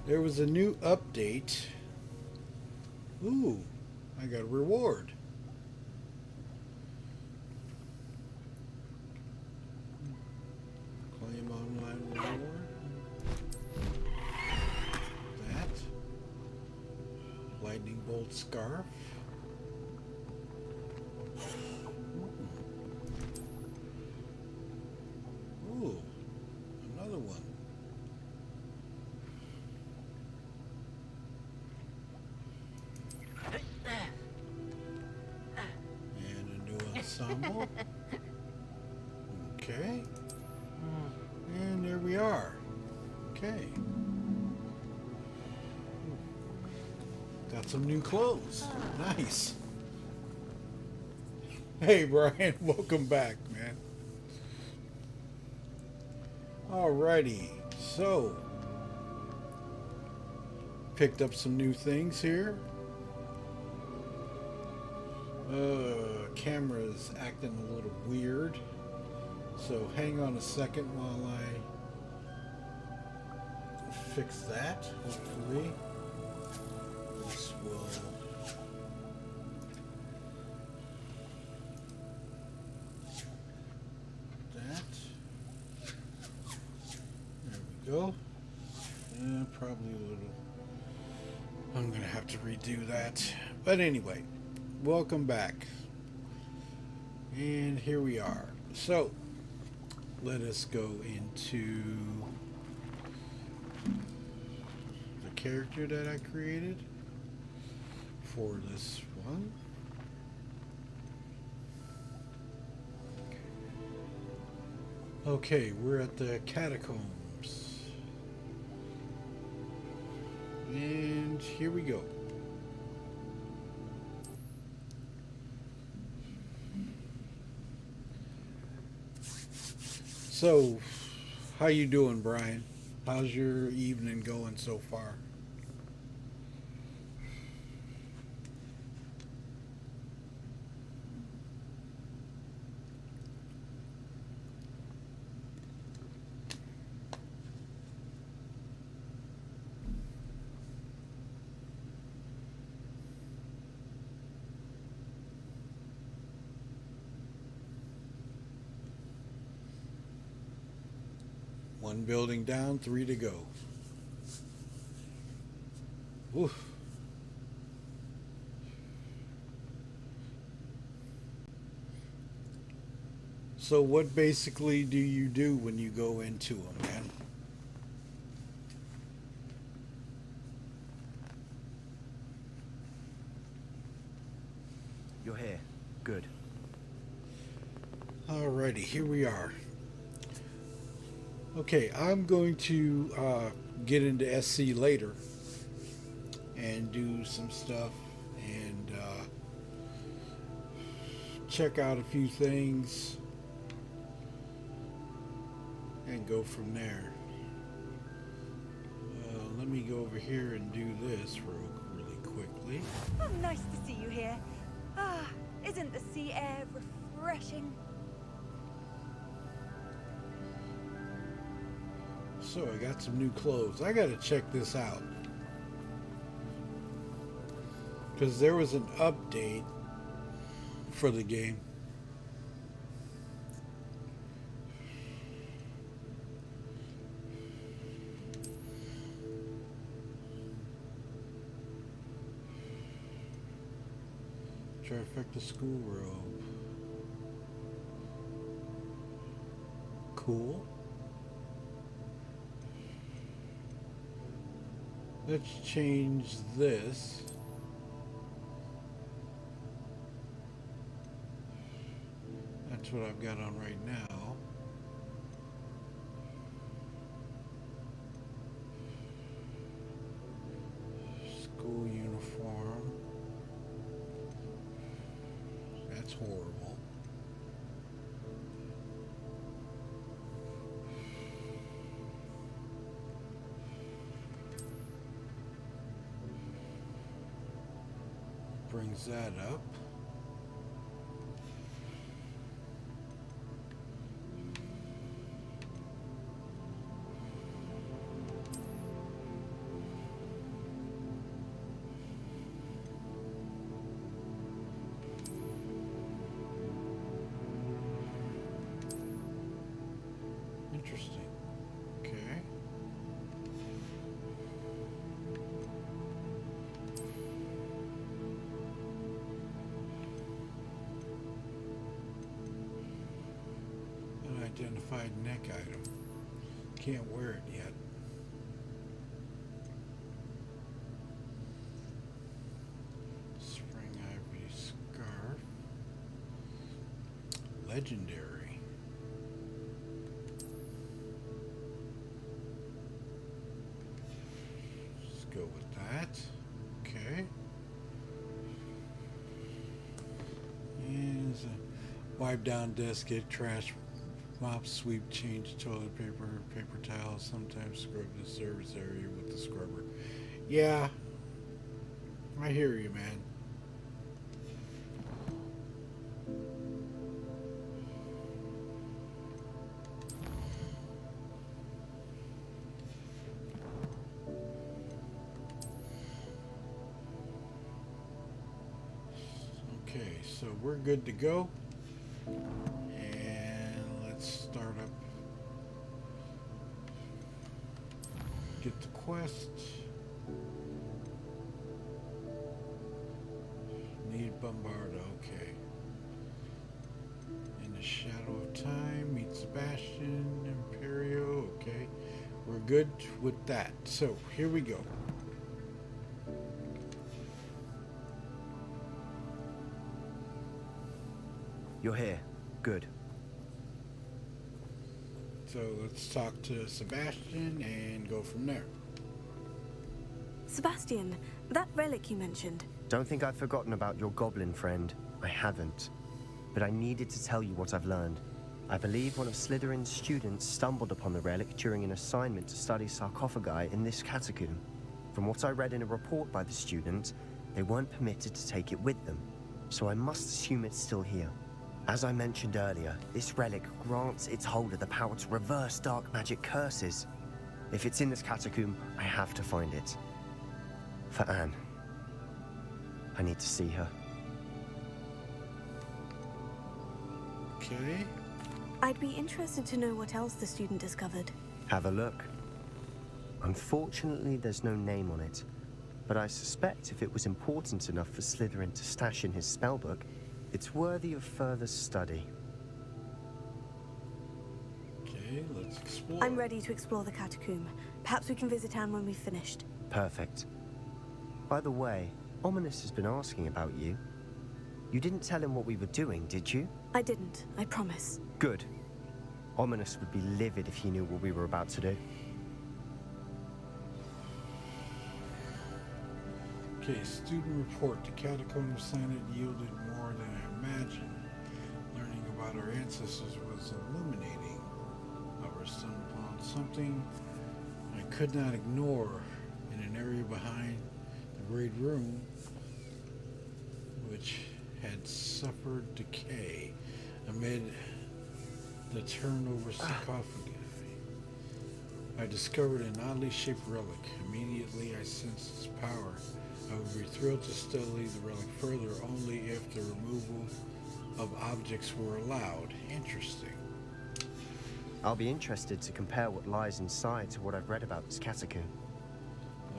There was a new update. Ooh, I got a reward. Claim online reward. That. Lightning bolt scarf. Ooh, another one. And a new ensemble. Okay. And there we are. Okay. Got some new clothes. Nice. Hey, Brian. Welcome back, man. Alrighty. So, picked up some new things here. Camera's acting a little weird. So hang on a second while I fix that. Hopefully this will that. There we go. Probably a little. I'm gonna have to redo that. But anyway, welcome back. And here we are. So let us go into the character that I created for this one. Okay, we're at the catacombs. And here we go. So, how you doing, Brian? How's your evening going so far? One building down, 3 to go. Oof. So what basically do you do when you go into them, man? You're here. Good. Alrighty, here we are. Okay, I'm going to get into SC later and do some stuff and check out a few things and go from there. Let me go over here and do this really quickly. Oh, nice to see you here. Ah, isn't the sea air refreshing? So I got some new clothes. I gotta check this out because there was an update for the game. Trifecta school robe. Cool. Let's change this. That's what I've got on right now. School uniform. That's horrible. Brings that up. side neck item. Can't wear it yet. Spring Ivy scarf. Legendary. Let's go with that. Okay. And wipe down desk, get trash, mop, sweep, change toilet paper, paper towels, sometimes scrub the service area with the scrubber. Yeah, I hear you, man. Okay, so we're good to go. And let's start up. Get the quest. Need Bombarda, okay. In the Shadow of Time, meet Sebastian, Imperio, okay. We're good with that. So, here we go. You're here. Good. So let's talk to Sebastian and go from there. Sebastian, that relic you mentioned. Don't think I've forgotten about your goblin friend. I haven't. But I needed to tell you what I've learned. I believe one of Slytherin's students stumbled upon the relic during an assignment to study sarcophagi in this catacomb. From what I read in a report by the student, they weren't permitted to take it with them. So I must assume it's still here. As I mentioned earlier, this relic grants its holder the power to reverse dark magic curses. If it's in this catacomb, I have to find it. For Anne. I need to see her. Okay. I'd be interested to know what else the student discovered. Have a look. Unfortunately, there's no name on it, but I suspect if it was important enough for Slytherin to stash in his spellbook, it's worthy of further study. Okay, let's explore. I'm ready to explore the catacomb. Perhaps we can visit Anne when we've finished. Perfect. By the way, Ominous has been asking about you. You didn't tell him what we were doing, did you? I didn't, I promise. Good. Ominous would be livid if he knew what we were about to do. Okay, student report. The catacomb assignment yielded more than I imagined. Learning about our ancestors was illuminating. I was stumbled upon something I could not ignore in an area behind the great room, which had suffered decay amid the turnover sarcophagi. I discovered an oddly shaped relic. Immediately I sensed its power. I would be thrilled to study the relic further only if the removal of objects were allowed. Interesting. I'll be interested to compare what lies inside to what I've read about this catacomb.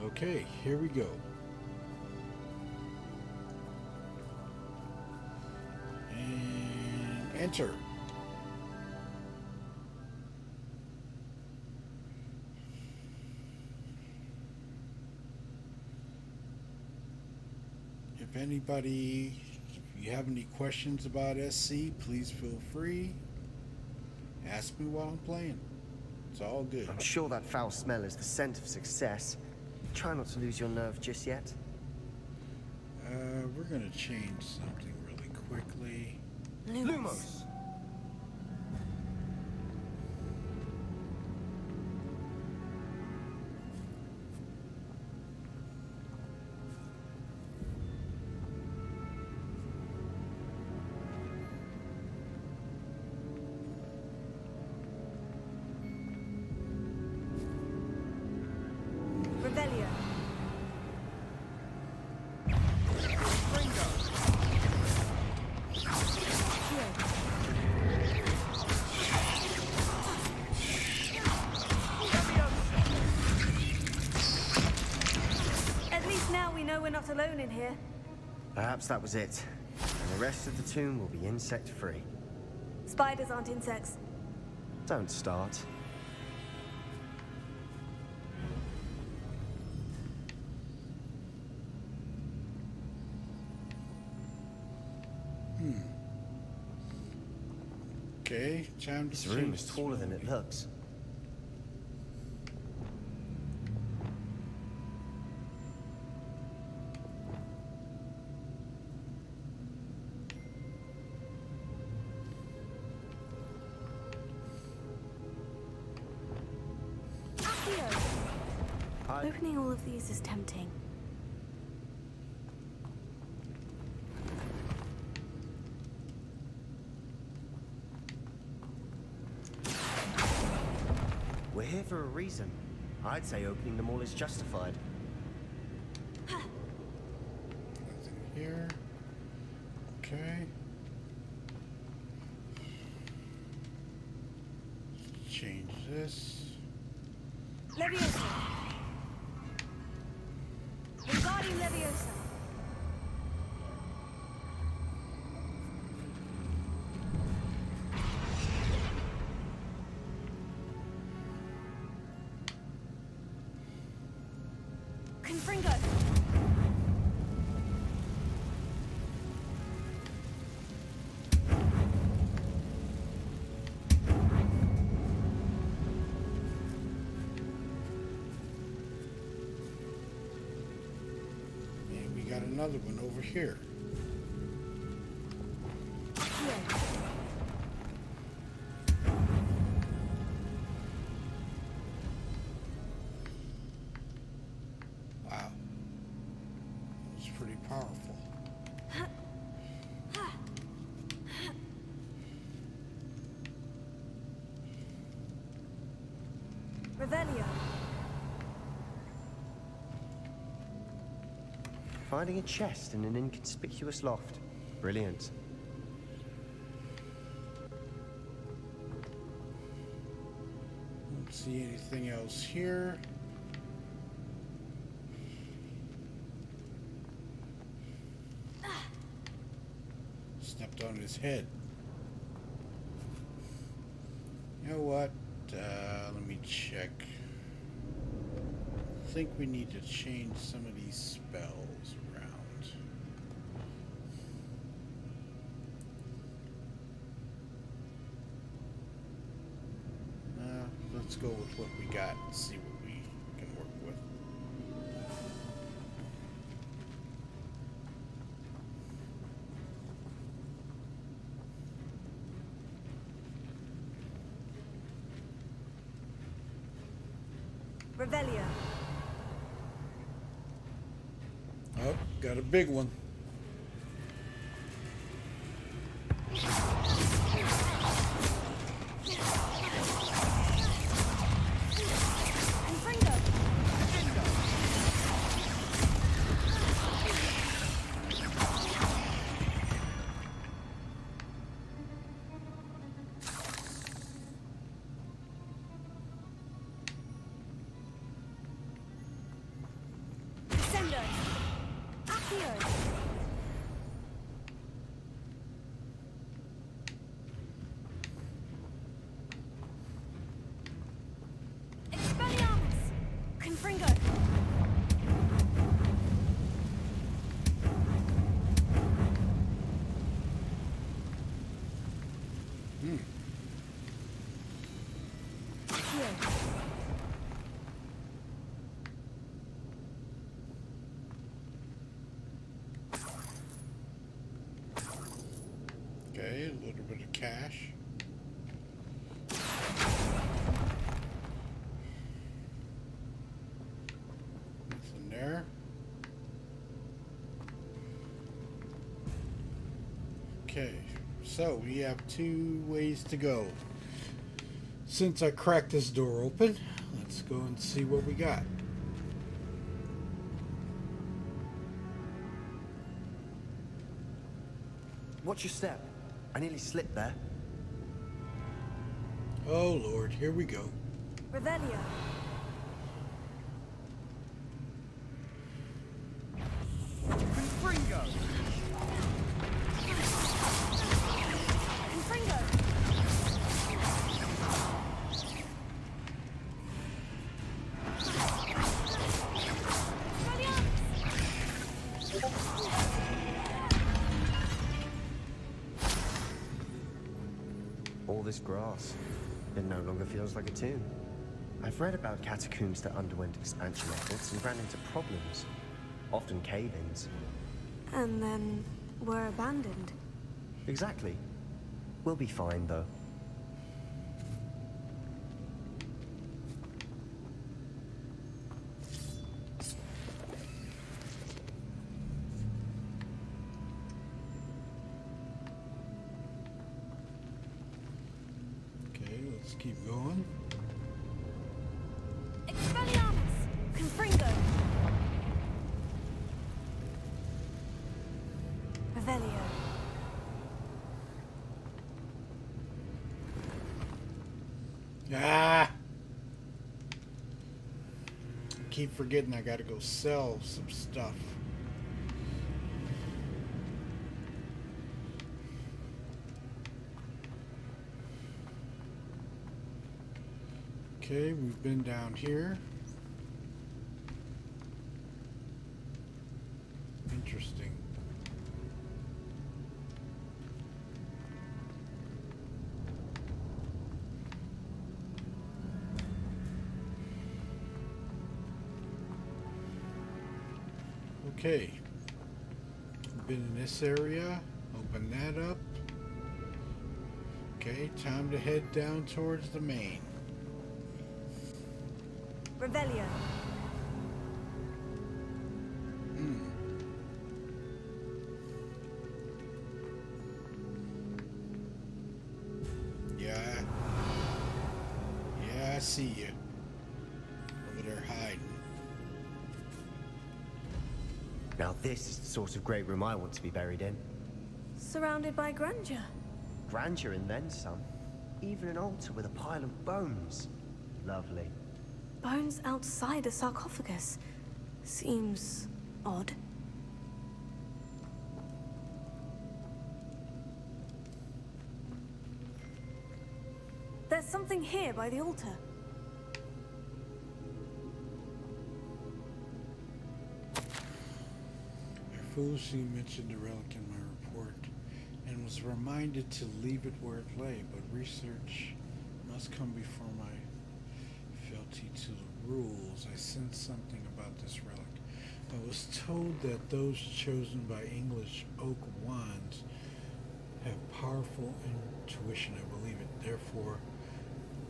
Okay, here we go. And enter. If anybody, if you have any questions about SC, please feel free. Ask me while I'm playing. It's all good. I'm sure that foul smell is the scent of success. Try not to lose your nerve just yet. We're gonna change something really quickly. Lumos! Revelio. At least now we know we're not alone in here. Perhaps that was it. And the rest of the tomb will be insect-free. Spiders aren't insects. Don't start. Okay, time to This room is taller than it looks. Opening all of these is tempting. We're here for a reason. I'd say opening them all is justified. Nothing here. Okay. Change this. Leviosa. Regarding Leviosa. Confringo. And we got another one over here. Wow. It's pretty powerful. Revelio. Finding a chest in an inconspicuous loft. Brilliant. Don't see anything else here. Stepped on his head. You know what? Let me check. I think we need to change some of these spells around. Let's go with what we got and see what we can work with. Revelio. Oh, got a big one. Confringo. Descendo. Accio. Expelliarmus. Confringo. Accio. Okay, a little bit of cash. Nothing there. Okay, so we have 2 ways to go. Since I cracked this door open, let's go and see what we got. Watch your step. I nearly slipped there. Oh Lord, here we go. Revelio. Confringo! Confringo. this grass. It no longer feels like a tomb. I've read about catacombs that underwent expansion efforts and ran into problems, often cave-ins. And then were abandoned. Exactly. We'll be fine, though. Okay, let's keep going. Expelliarmus! Confringo! Revelio. Ah! Keep forgetting I gotta go sell some stuff. Okay, we've been down here. Interesting. Okay. Been in this area. Open that up. Okay, time to head down towards the main. Revelio. Yeah. Yeah, I see you. Over there hiding. Now this is the sort of great room I want to be buried in. Surrounded by grandeur. Grandeur and then some. Even an altar with a pile of bones. Lovely. Bones outside a sarcophagus. Seems odd. There's something here by the altar. I foolishly mentioned the relic in my report and was reminded to leave it where it lay, but research must come before my fealty to the rules. I sensed something about this relic. I was told that those chosen by English oak wands have powerful intuition. I believe it. Therefore,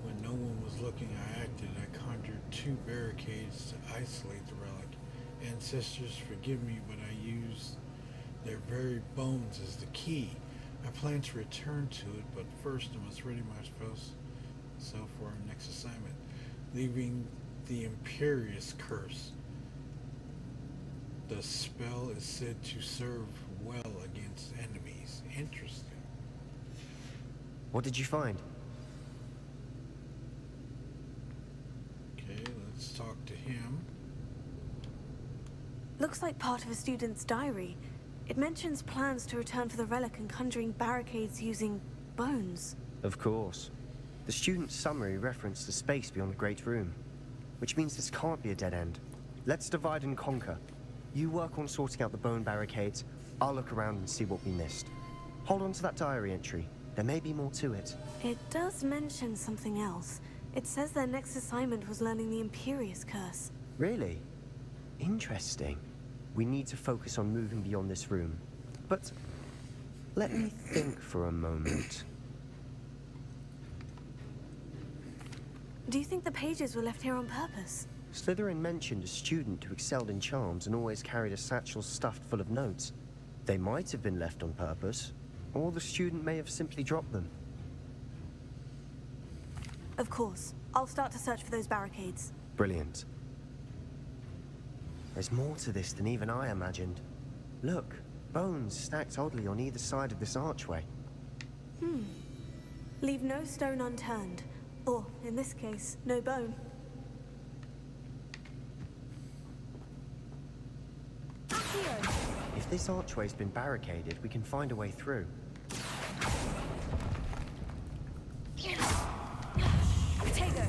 when no one was looking, I acted. I conjured 2 barricades to isolate the relic. Ancestors, forgive me, but I used their very bones as the key. I plan to return to it, but first I must ready myself for our next assignment, leaving the Imperious curse. The spell is said to serve well against enemies. Interesting. What did you find? Okay, let's talk to him. Looks like part of a student's diary. It mentions plans to return for the relic and conjuring barricades using bones. Of course. The student's summary referenced the space beyond the Great Room, which means this can't be a dead end. Let's divide and conquer. You work on sorting out the bone barricades. I'll look around and see what we missed. Hold on to that diary entry. There may be more to it. It does mention something else. It says their next assignment was learning the Imperious curse. Really? Interesting. We need to focus on moving beyond this room. But let me think for a moment. Do you think the pages were left here on purpose? Slytherin mentioned a student who excelled in charms and always carried a satchel stuffed full of notes. They might have been left on purpose, or the student may have simply dropped them. Of course. I'll start to search for those barricades. Brilliant. There's more to this than even I imagined. Look, bones stacked oddly on either side of this archway. Leave no stone unturned. Or, in this case, no bone. Accio. If this archway's been barricaded, we can find a way through. Potato.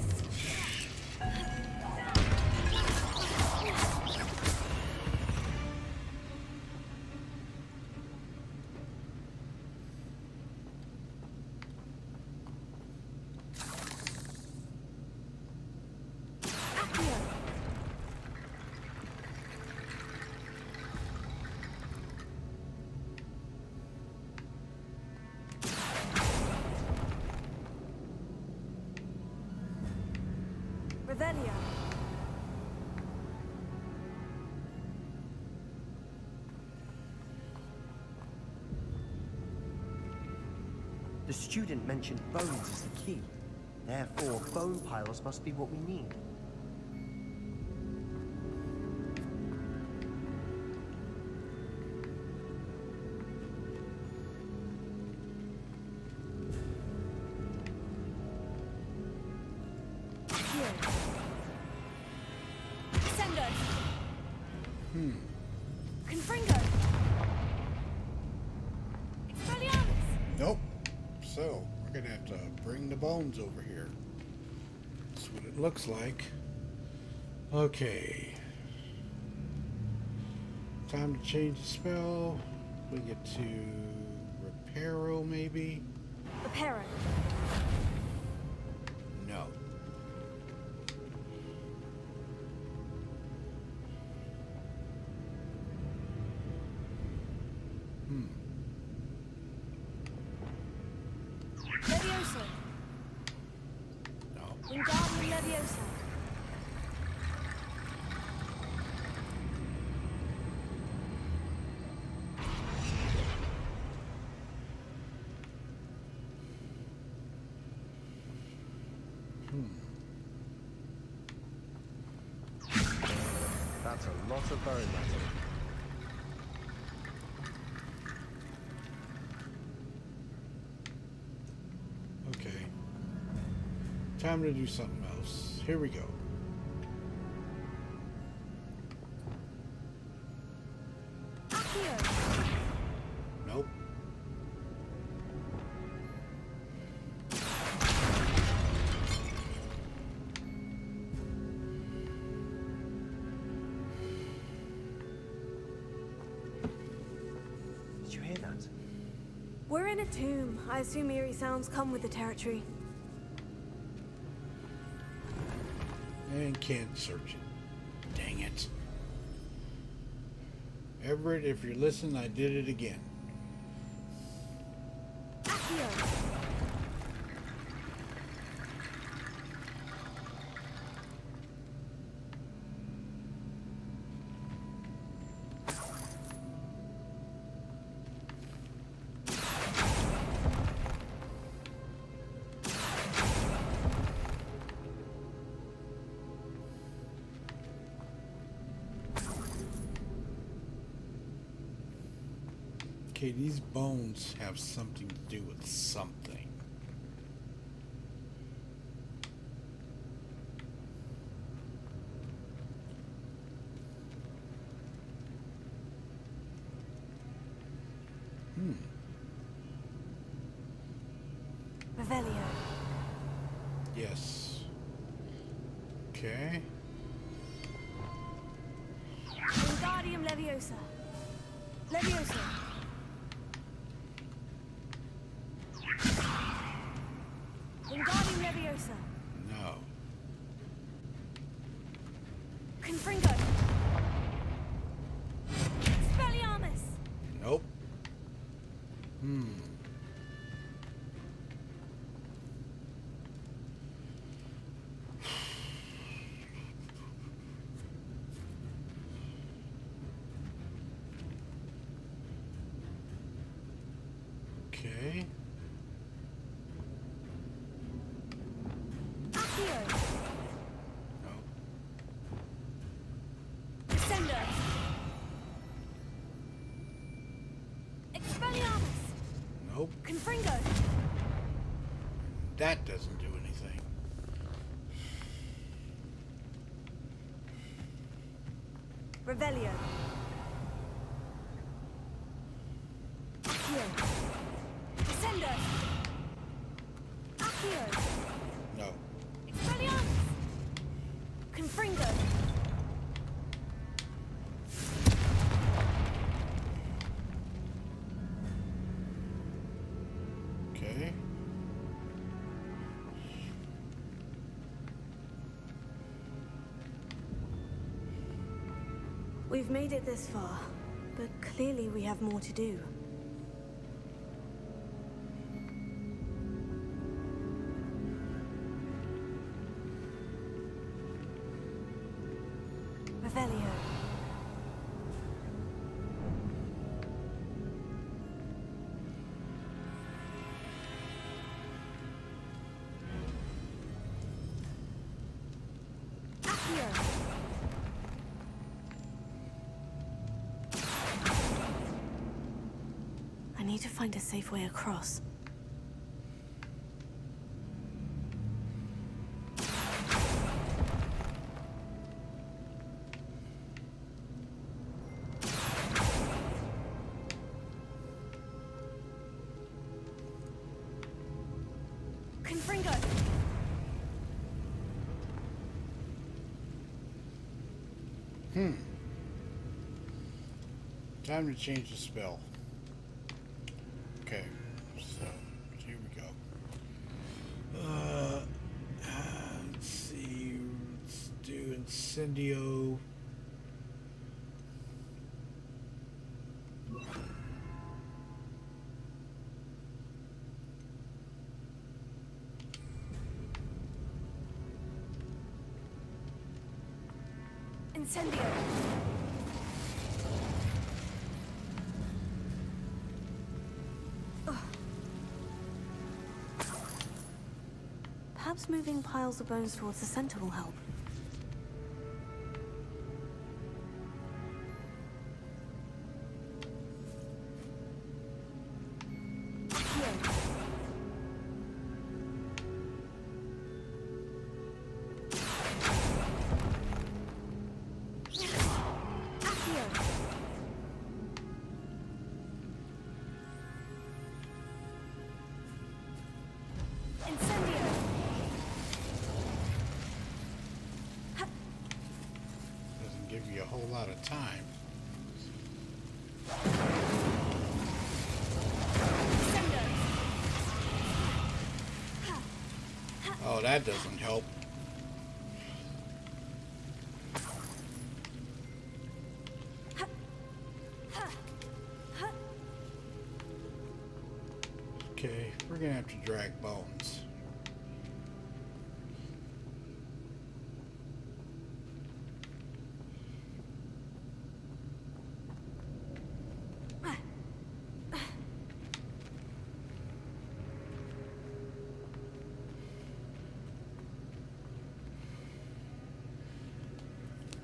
The student mentioned bones as the key. Therefore, bone piles must be what we need. Nope. So, we're gonna have to bring the bones over here. That's what it looks like. Okay. Time to change the spell. We get to Referral, maybe? Referral. No. Leviosa. No. Wingardium Leviosa. That's a lot of bone metal. Okay. Time to do something else. Here we go. Accio. Nope. Did you hear that? We're in a tomb. I assume eerie sounds come with the territory. And can't search it. Dang it. Everett, if you're listening, I did it again. Accio. Okay, these bones have something to do with something. Revelio. Yes. Okay. Wingardium Leviosa. Leviosa. Wingardium Leviosa. No. Confringo. Expelliarmus. Nope. Okay. Accio. No. Descender. Expelliarmus. Nope. Confringo. That doesn't do anything. Revelio. Accio. Descender. Accio. No. Expelliarmus. Confringo. Okay. We've made it this far, but clearly we have more to do. Revelio. need to find a safe way across. Confringo! Time to change the spell. Okay, so here we go. Let's see. Let's do Incendio. Incendio! Perhaps moving piles of bones towards the center will help. Doesn't give you a whole lot of time. Oh, that doesn't help. Okay, we're gonna have to drag bones.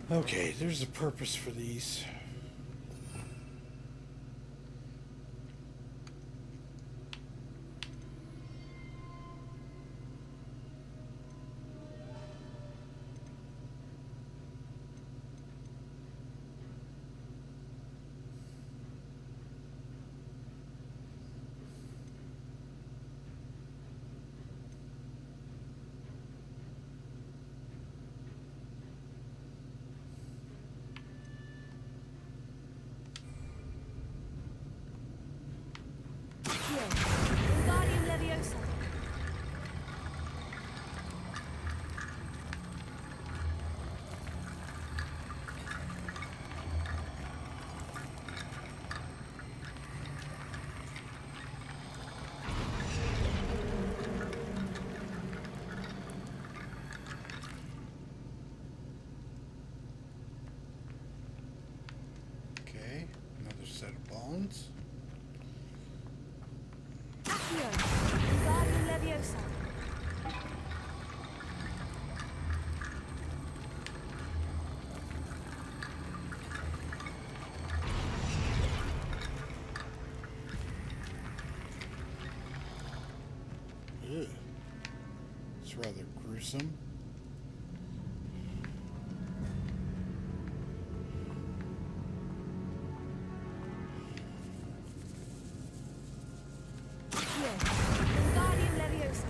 Okay, there's a purpose for these. Wingardium Leviosa! Okay, another set of bones. Wingardium Leviosa! Ugh. It's rather gruesome. Wingardium Leviosa!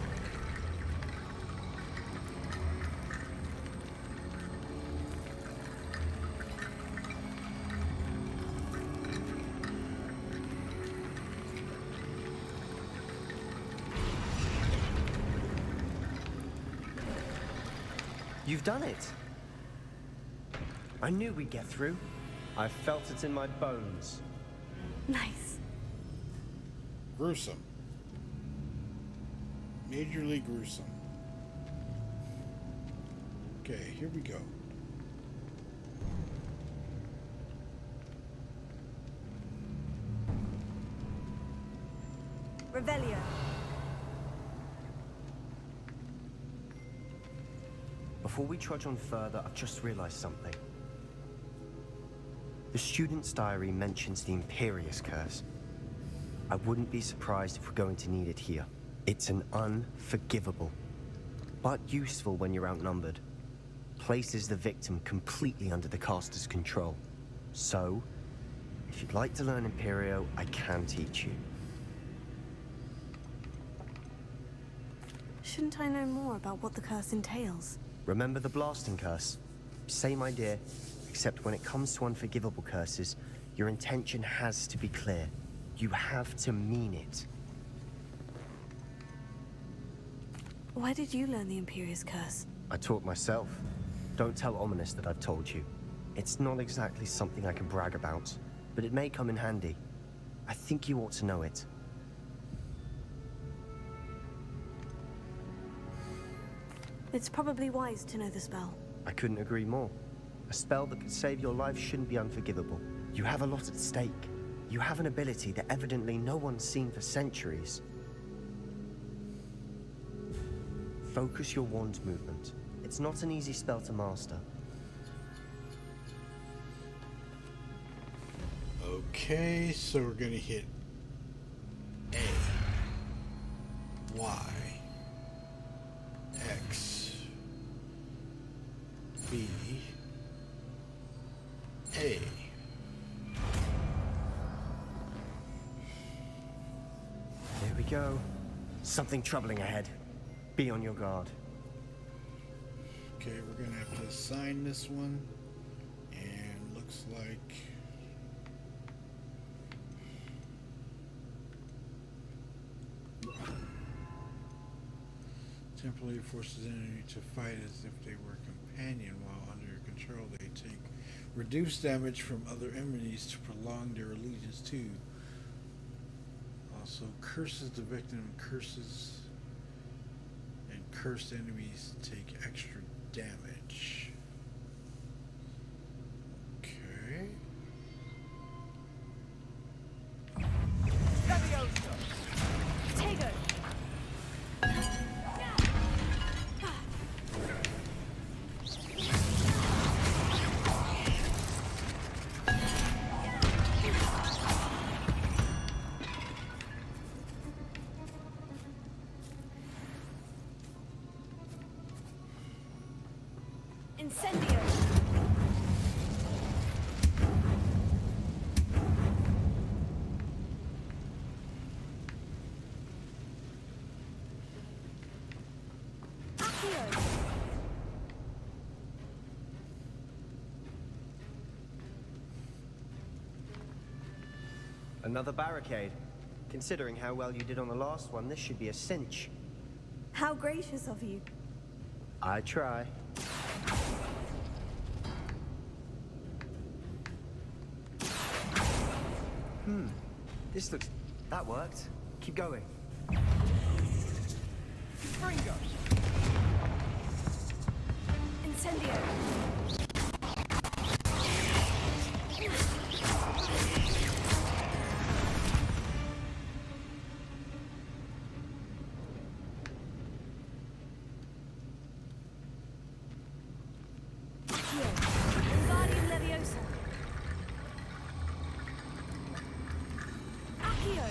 You've done it. I knew we'd get through. I felt it in my bones. Nice. Gruesome. Majorly gruesome. Okay, here we go. Revelio! Before we trudge on further, I've just realized something. The student's diary mentions the Imperious Curse. I wouldn't be surprised if we're going to need it here. It's an unforgivable, but useful when you're outnumbered. Places the victim completely under the caster's control. So, if you'd like to learn Imperio, I can teach you. Shouldn't I know more about what the curse entails? Remember the blasting curse? Same idea, except when it comes to unforgivable curses, your intention has to be clear. You have to mean it. Why did you learn the Imperious curse? I taught myself. Don't tell Ominous that I've told you. It's not exactly something I can brag about, but it may come in handy. I think you ought to know it. It's probably wise to know the spell. I couldn't agree more. A spell that could save your life shouldn't be unforgivable. You have a lot at stake. You have an ability that evidently no one's seen for centuries. Focus your wand movement. It's not an easy spell to master. Okay, so we're gonna hit A, Y, X, B, A. There we go. Something troubling ahead. Be on your guard. Okay, we're gonna have to assign this one, and looks like temporarily forces an enemy to fight as if they were a companion while under your control. They take reduced damage from other enemies to prolong their allegiance to. Also curses the victim, curses and cursed enemies take extra damage. Okay. Tego! Incendio! Accio! Another barricade. Considering how well you did on the last one, this should be a cinch. How gracious of you. I try. This looks... that worked. Keep going. Fringo! Incendio! Accio! Wingardium Leviosa! Accio!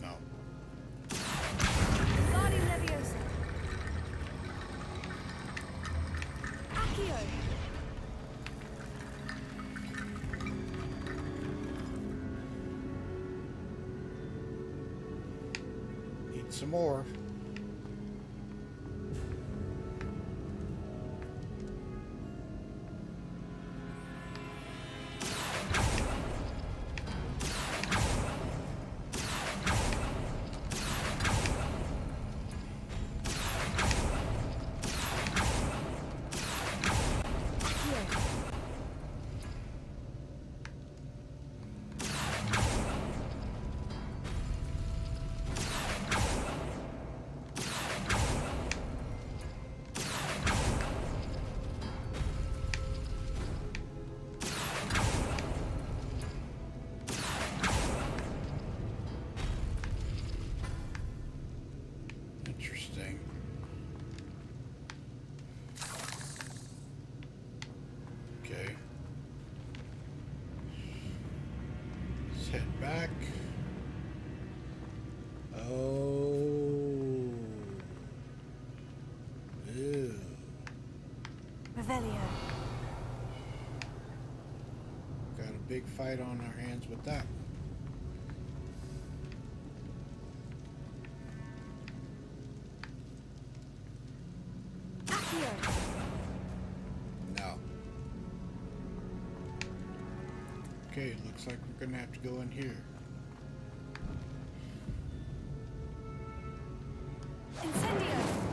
No. Wingardium Leviosa! Accio! Need some more. big fight on our hands with that. No. Okay, it looks like we're gonna have to go in here. Incendio!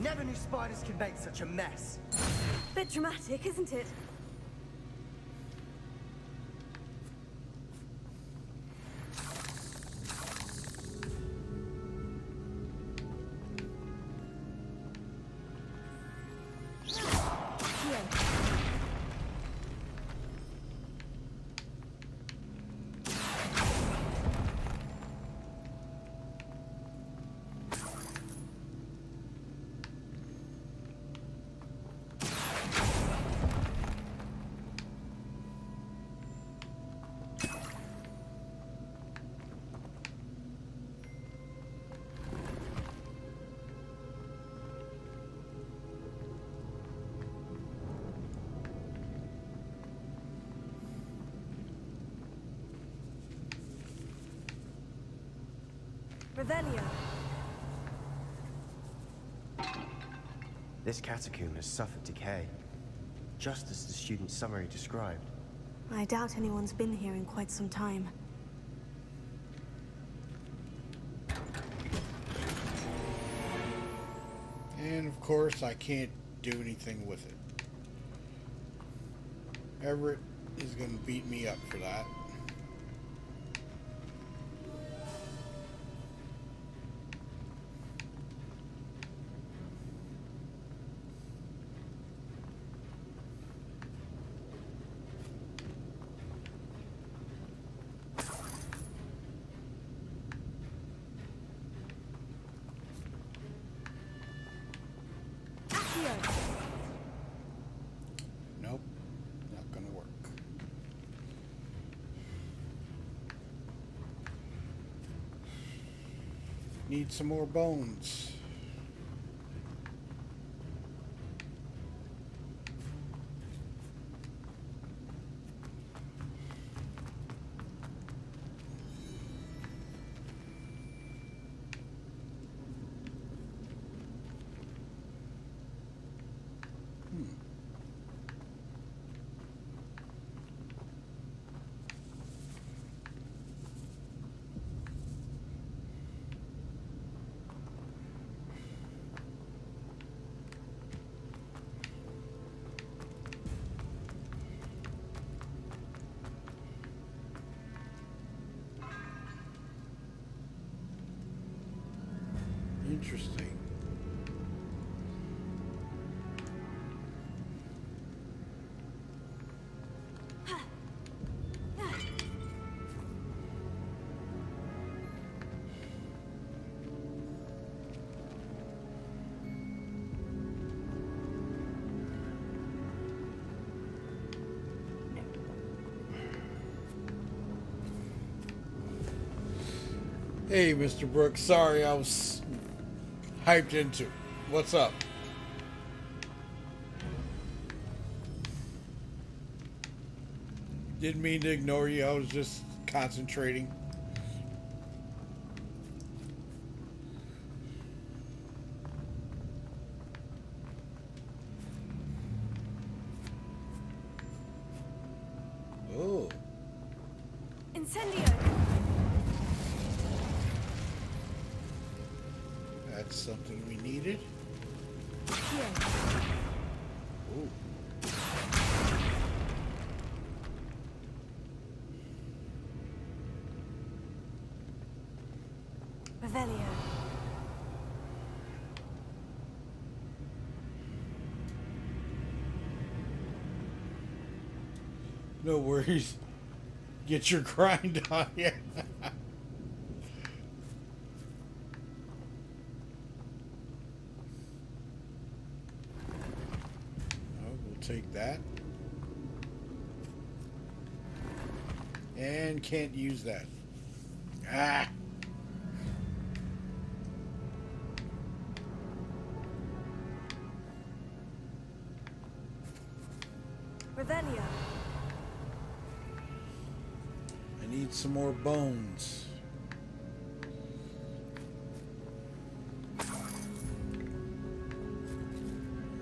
Never knew spiders could make such a mess. Bit dramatic, isn't it? Revelio. This catacomb has suffered decay, just as the student's summary described. I doubt anyone's been here in quite some time. And of course, I can't do anything with it. Everett is going to beat me up for that. Nope, not gonna work. Need some more bones. Interesting. Hey, Mr. Brooks. Sorry, I was hyped into it. What's up? Didn't mean to ignore you. I was just concentrating. Oh. Incendio! That's something we needed. Here. Ooh. Revelio. No worries. Get your grind on. Yeah. We'll take that. And can't use that. Ah. Revelio. I need some more bones.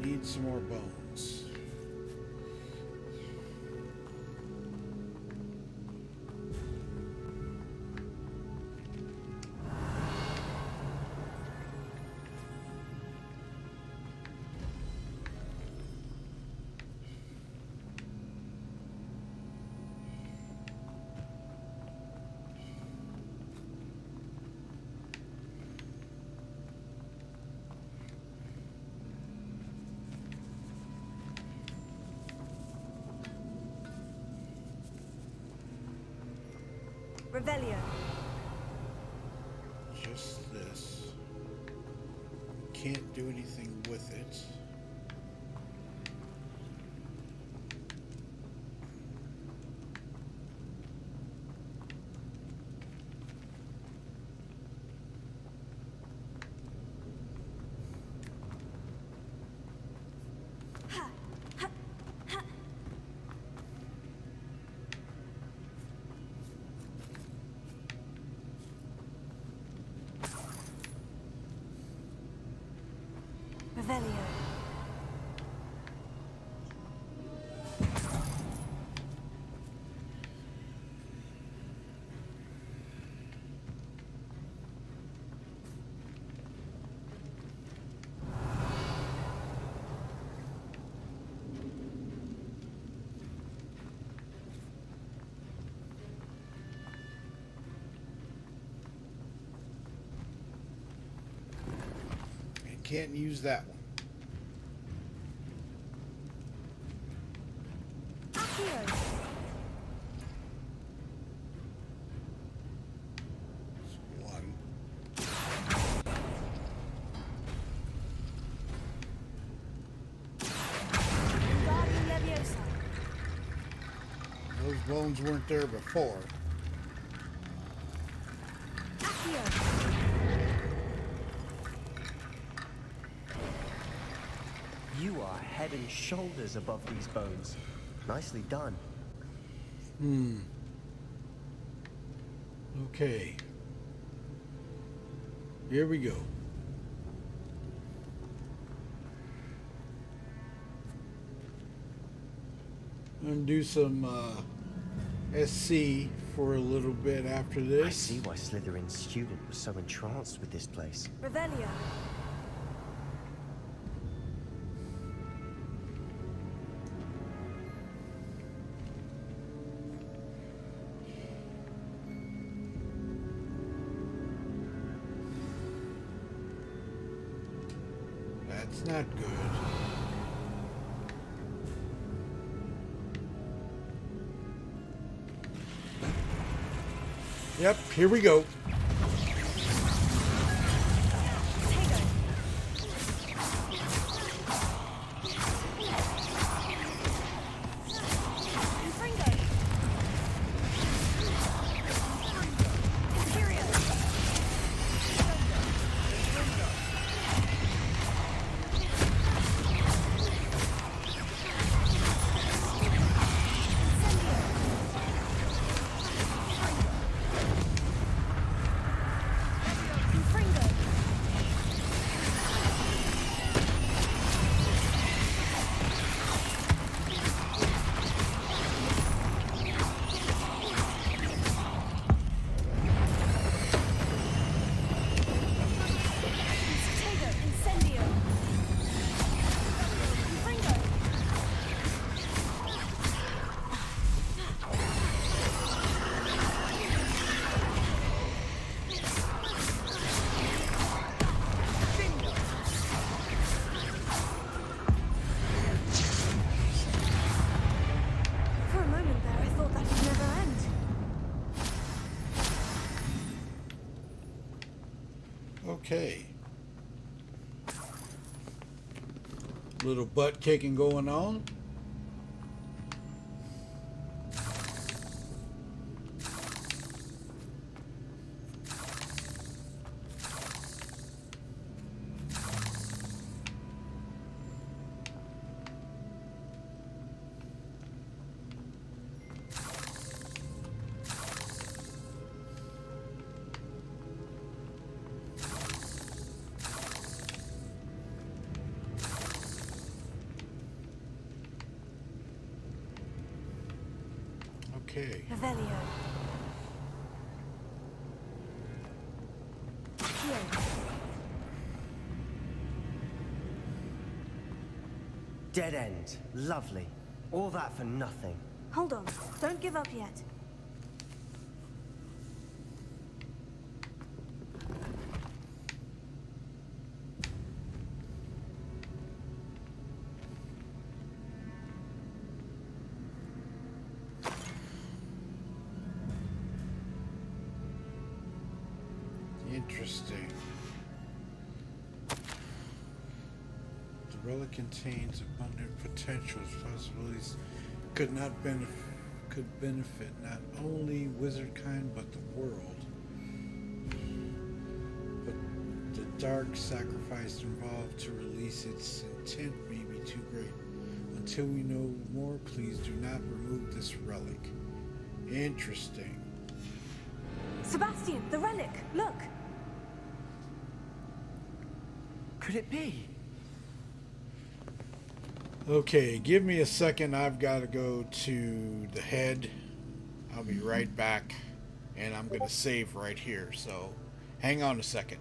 Need some more bones. Revelio. Just this. Can't do anything with it. Revelio. And can't use that one. Accio. One. Guardian Leviosa. Those bones weren't there before. Accio. You are head and shoulders above these bones. Nicely done. Okay. Here we go. I'm gonna do some SC for a little bit after this. I see why Slytherin's student was so entranced with this place. Revelio. That's not good. Yep, here we go. Okay. Little butt kicking going on. Okay. Revelio. Here. Dead end. Lovely. All that for nothing. Hold on. Don't give up yet. Interesting. The relic contains abundant potentials, possibilities could benefit not only wizard kind but the world. But the dark sacrifice involved to release its intent may be too great. Until we know more, please do not remove this relic. Interesting. Sebastian, the relic! Look! Could it be? Okay, give me a second. I've got to go to the head. I'll be right back. And I'm going to save right here. So hang on a second.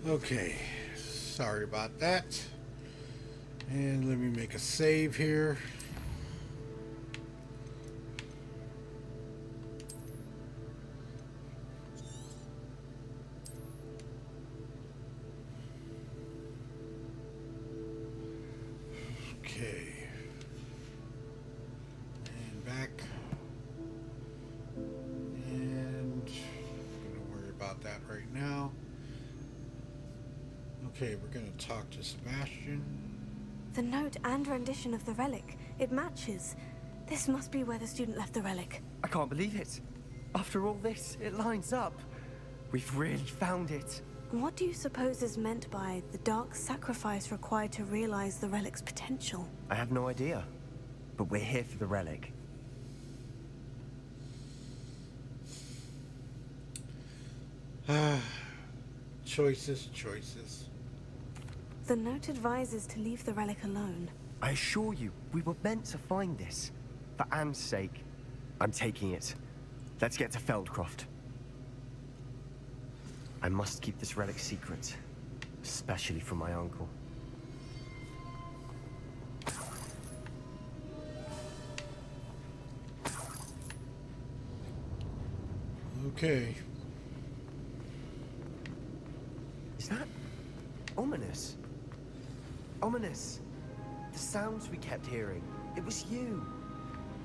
Okay, sorry about that. And let me make a save here. Okay. And back. And I'm gonna worry about that right now. Okay, we're going to talk to Sebastian. The note and rendition of the relic. It matches. This must be where the student left the relic. I can't believe it. After all this, it lines up. We've really found it. What do you suppose is meant by the dark sacrifice required to realize the relic's potential? I have no idea. But we're here for the relic. Choices, choices. The note advises to leave the relic alone. I assure you, we were meant to find this. For Anne's sake. I'm taking it. Let's get to Feldcroft. I must keep this relic secret, especially from my uncle. Okay. Is that ominous? Ominous. The sounds we kept hearing. It was you.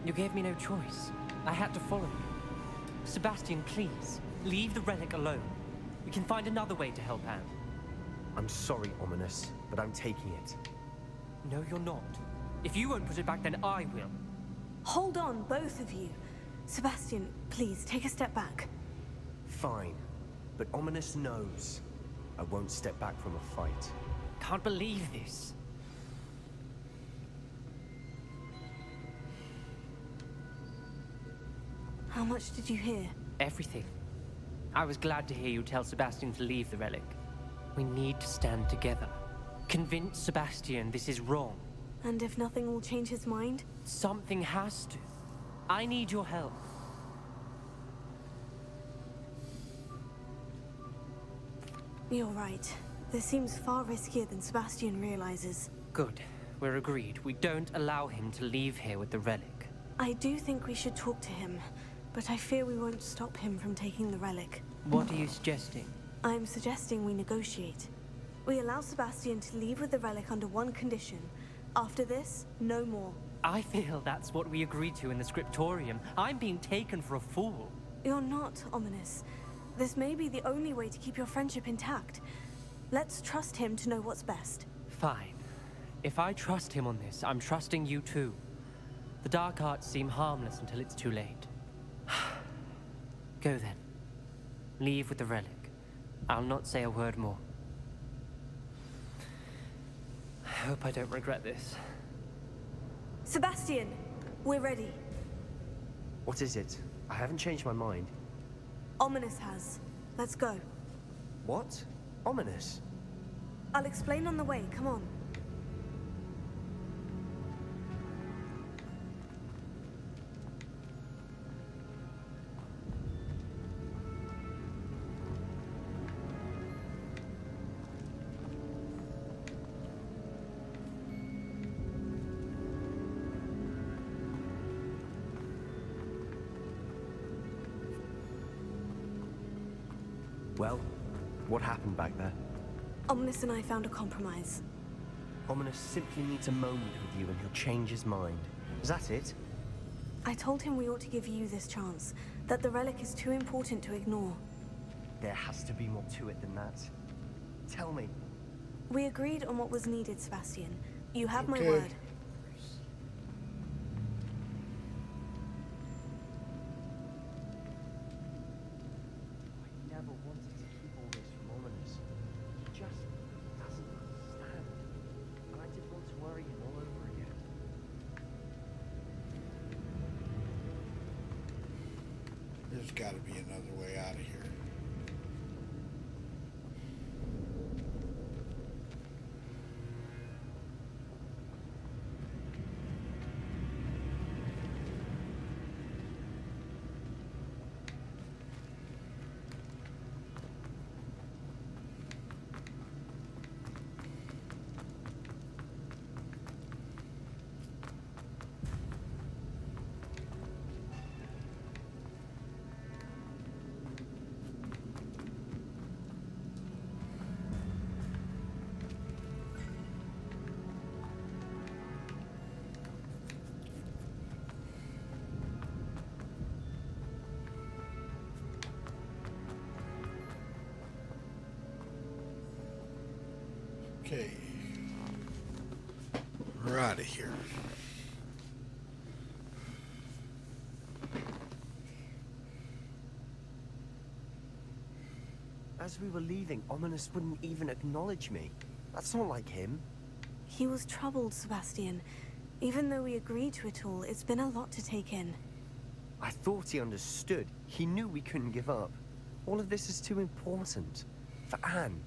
You gave me no choice. I had to follow you. Sebastian, please, leave the relic alone. We can find another way to help Anne. I'm sorry, Ominous, but I'm taking it. No, you're not. If you won't put it back, then I will. Hold on, both of you. Sebastian, please, take a step back. Fine, but Ominous knows. I won't step back from a fight. Can't believe this. How much did you hear? Everything. I was glad to hear you tell Sebastian to leave the relic. We need to stand together. Convince Sebastian this is wrong. And if nothing will change his mind? Something has to. I need your help. You're right. This seems far riskier than Sebastian realizes. Good. We're agreed. We don't allow him to leave here with the relic. I do think we should talk to him, but I fear we won't stop him from taking the relic. What are you suggesting? I'm suggesting we negotiate. We allow Sebastian to leave with the relic under one condition. After this, no more. I feel that's what we agreed to in the scriptorium. I'm being taken for a fool. You're not, Ominous. This may be the only way to keep your friendship intact. Let's trust him to know what's best. Fine. If I trust him on this, I'm trusting you too. The dark arts seem harmless until it's too late. Go then. Leave with the relic. I'll not say a word more. I hope I don't regret this. Sebastian, we're ready. What is it? I haven't changed my mind. Ominous has. Let's go. What? Ominous? I'll explain on the way. Come on. Well, what happened back there? Ominous and I found a compromise. Ominous simply needs a moment with you and he'll change his mind. Is that it? I told him we ought to give you this chance, that the relic is too important to ignore. There has to be more to it than that. Tell me. We agreed on what was needed, Sebastian. You have my Okay. word. I never wanted to keep all this from Ominous. He just doesn't understand. And I didn't want to worry him all over again. There's got to be another way out of here. Okay. We're out of here. As we were leaving, Ominous wouldn't even acknowledge me. That's not like him. He was troubled, Sebastian. Even though we agreed to it all, it's been a lot to take in. I thought he understood. He knew we couldn't give up. All of this is too important. For Anne.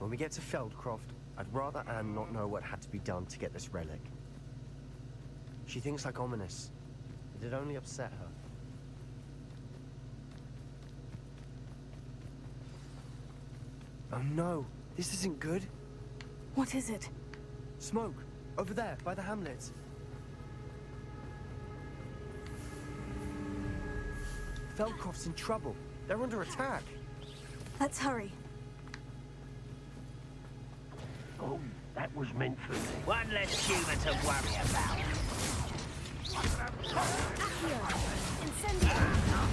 When we get to Feldcroft, I'd rather Anne not know what had to be done to get this relic. She thinks like ominous. It'd only upset her. Oh no, this isn't good. What is it? Smoke, over there, by the hamlet. Feldcroft's in trouble. They're under attack. Let's hurry. Oh, that was meant for me. One less human to worry about. Accio! Incendio!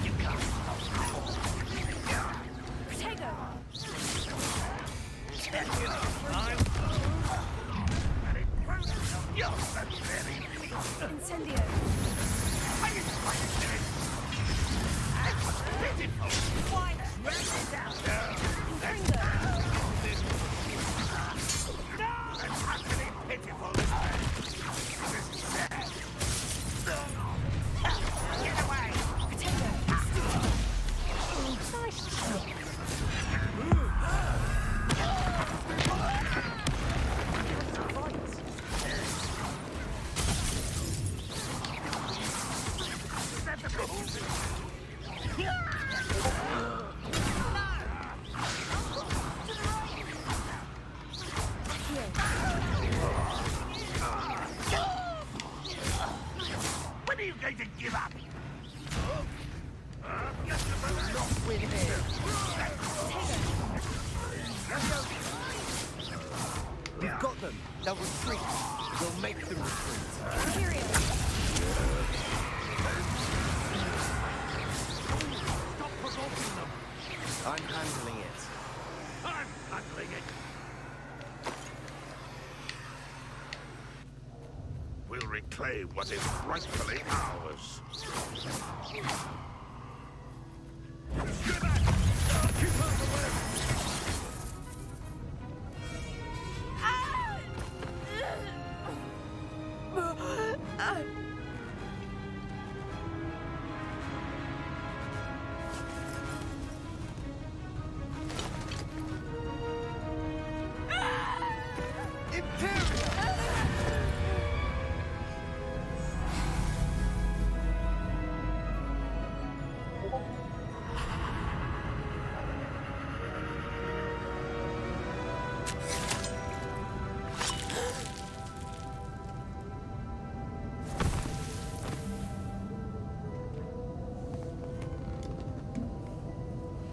You can't. Protego! Incendio! White! When are you going to give up? We've got them. They'll retreat. We'll make them retreat. Period. Stop provoking them. I'm handling it. I'm handling it. We'll reclaim what is rightfully ours. Get back! Keep out the way!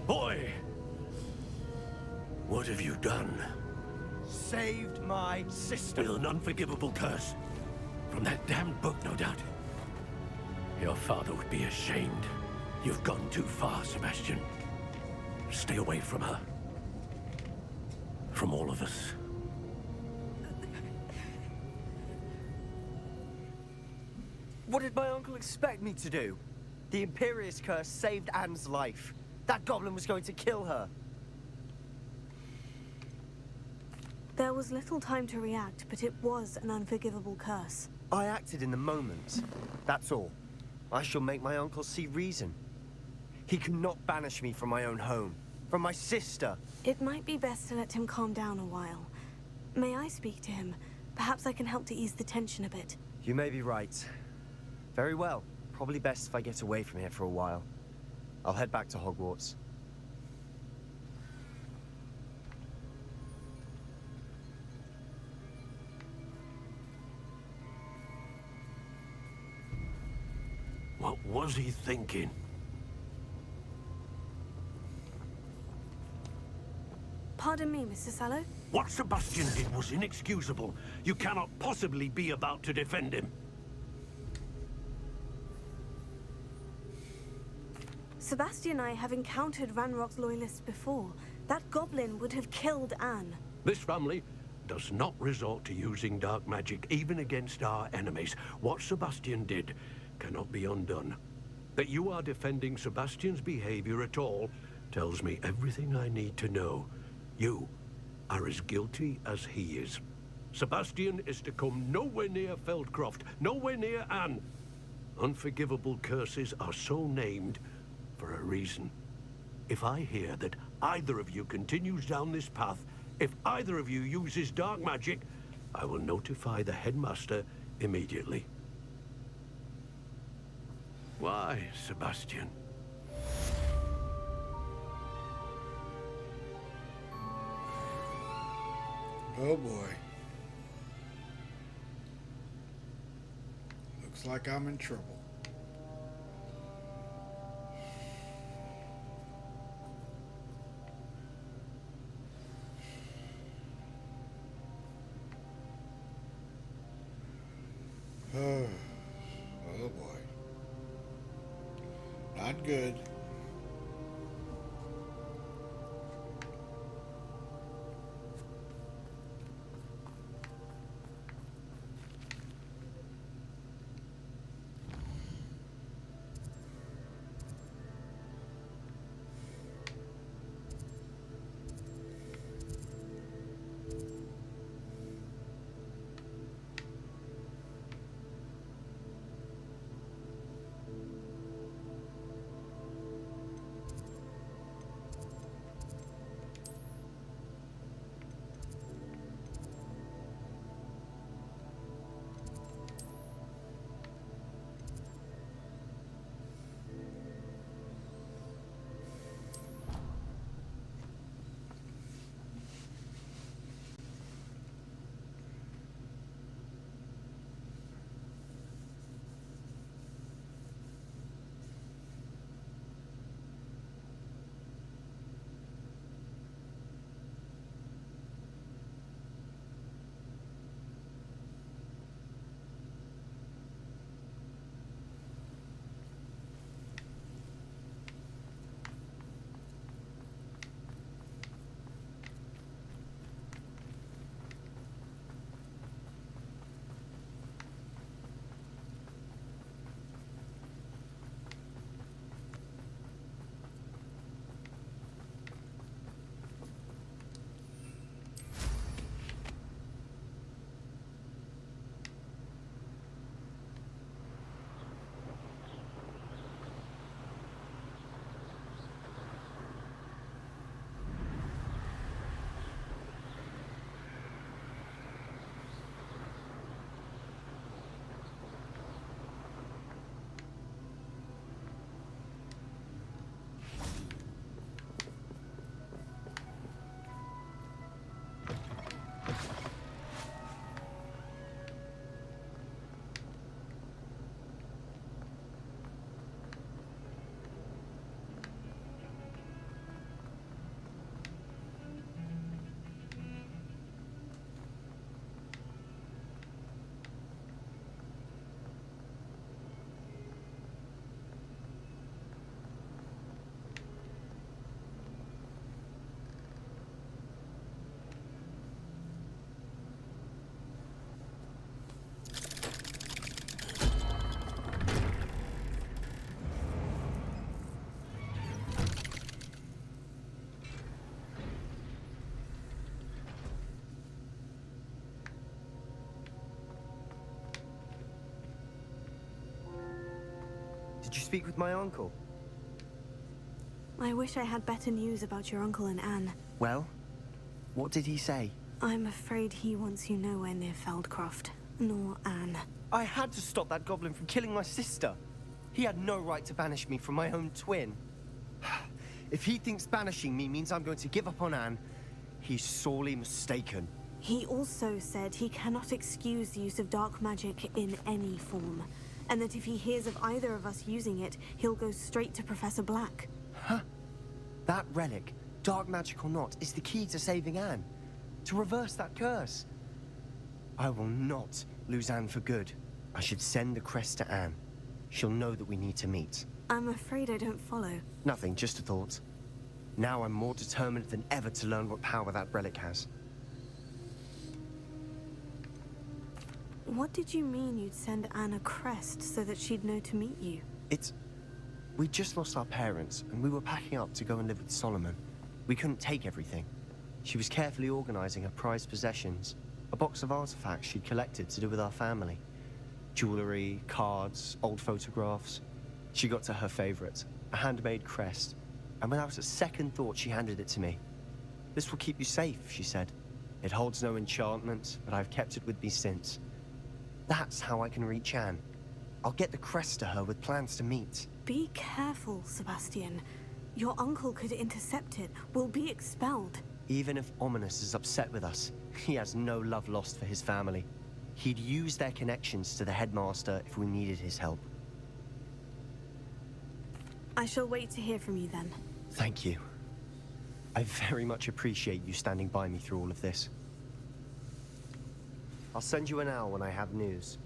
Boy! What have you done? Saved my sister. With an unforgivable curse. From that damned book, no doubt. Your father would be ashamed. You've gone too far, Sebastian. Stay away from her. From all of us. What did my uncle expect me to do? The Imperious curse saved Anne's life. That goblin was going to kill her. There was little time to react, but it was an unforgivable curse. I acted in the moment. That's all. I shall make my uncle see reason. He cannot banish me from my own home. From my sister. It might be best to let him calm down a while. May I speak to him? Perhaps I can help to ease the tension a bit. You may be right. Very well. Probably best if I get away from here for a while. I'll head back to Hogwarts. What was he thinking? Pardon me, Mr. Sallow. What Sebastian did was inexcusable. You cannot possibly be about to defend him. Sebastian and I have encountered Ranrock's loyalists before. That goblin would have killed Anne. This family does not resort to using dark magic, even against our enemies. What Sebastian did cannot be undone. That you are defending Sebastian's behavior at all tells me everything I need to know. You are as guilty as he is. Sebastian is to come nowhere near Feldcroft, nowhere near Anne. Unforgivable curses are so named for a reason. If I hear that either of you continues down this path, If either of you uses dark magic, I will notify the headmaster immediately. Why, Sebastian? Oh boy. Looks like I'm in trouble. Oh boy. Not good. Did you speak with my uncle? I wish I had better news about your uncle and Anne. Well, what did he say? I'm afraid he wants you nowhere near Feldcroft, nor Anne. I had to stop that goblin from killing my sister. He had no right to banish me from my own twin. If he thinks banishing me means I'm going to give up on Anne, he's sorely mistaken. He also said he cannot excuse the use of dark magic in any form, and that if he hears of either of us using it, he'll go straight to Professor Black. Huh? That relic, dark magic or not, is the key to saving Anne. To reverse that curse. I will not lose Anne for good. I should send the crest to Anne. She'll know that we need to meet. I'm afraid I don't follow. Nothing, just a thought. Now I'm more determined than ever to learn what power that relic has. What did you mean you'd send Anne a crest so that she'd know to meet you? We just lost our parents, and we were packing up to go and live with Solomon. We couldn't take everything. She was carefully organizing her prized possessions, a box of artifacts she'd collected to do with our family. Jewelry, cards, old photographs. She got to her favorite, a handmade crest, and without a second thought she handed it to me. This will keep you safe, she said. It holds no enchantment, but I've kept it with me since. That's how I can reach Anne. I'll get the crest to her with plans to meet. Be careful, Sebastian. Your uncle could intercept it. We'll be expelled. Even if Ominous is upset with us, he has no love lost for his family. He'd use their connections to the headmaster if we needed his help. I shall wait to hear from you then. Thank you. I very much appreciate you standing by me through all of this. I'll send you an hour when I have news.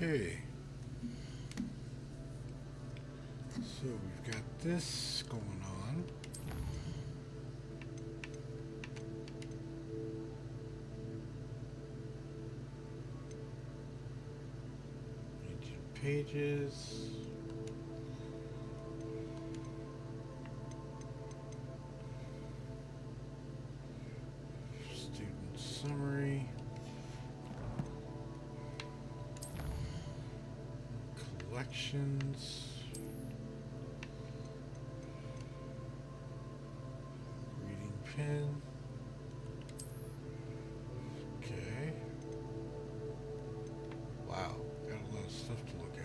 Okay. So we've got this going on. Ancient pages. Student summary. Collections. Reading pen. Okay. Wow, got a lot of stuff to look at.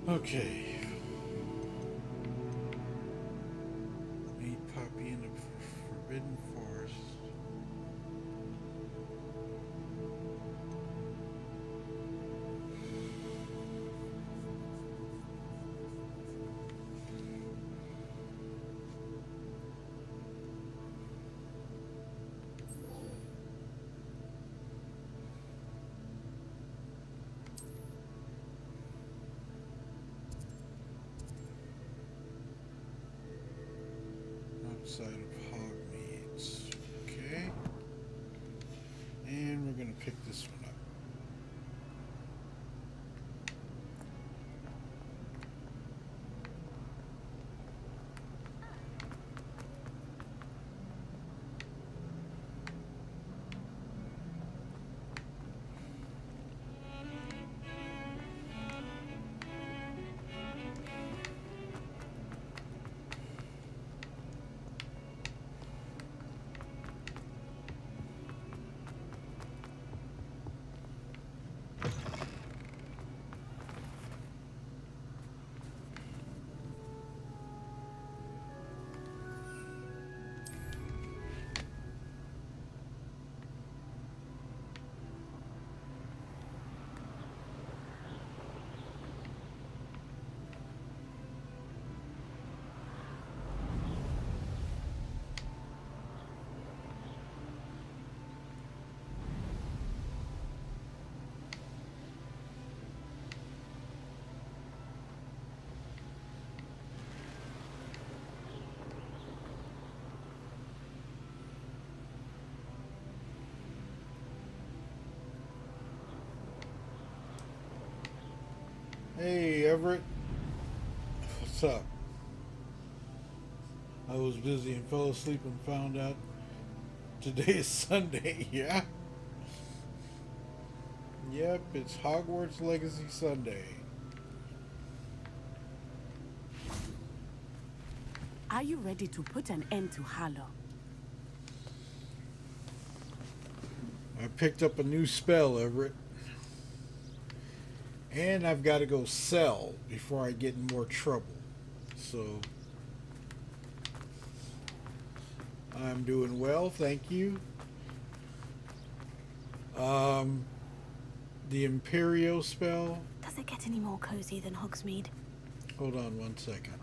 Okay. Meet Poppy in the Forbidden Forest. Outside of Hogwarts. Okay. And we're going to pick this one up. Hey, Everett. What's up? I was busy and fell asleep and found out today is Sunday, yeah? Yep, it's Hogwarts Legacy Sunday. Are you ready to put an end to Harlow? I picked up a new spell, Everett. And I've got to go sell before I get in more trouble. So, I'm doing well, thank you. The Imperial spell. Does it get any more cozy than Hogsmeade? Hold on one second.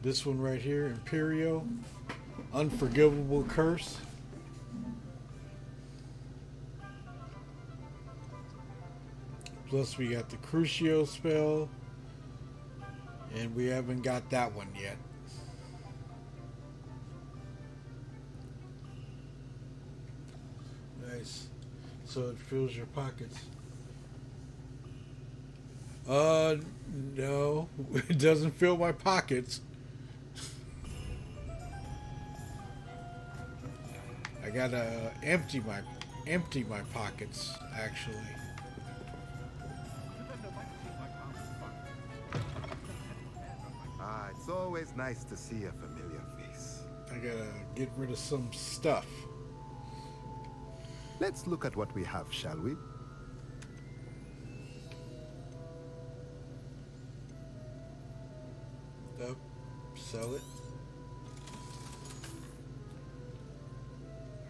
This one right here, Imperial. Unforgivable Curse. Plus we got the Crucio spell. And we haven't got that one yet. Nice. So it fills your pockets. No. It doesn't fill my pockets. I gotta empty my pockets, actually. Ah, it's always nice to see a familiar face. I gotta get rid of some stuff. Let's look at what we have, shall we? Up, sell it.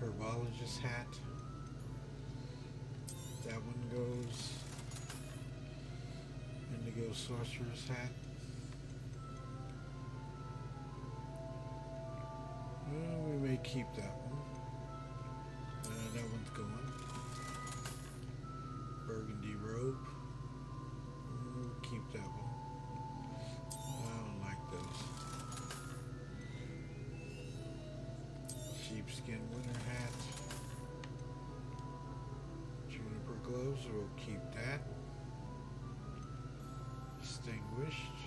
Herbologist hat. That one goes. Indigo sorcerer's hat. Well, we may keep that one. That one's going. Burgundy robe. We'll keep that one. I don't like those. Sheepskin winter hat. Juniper gloves, we'll keep that. Distinguished.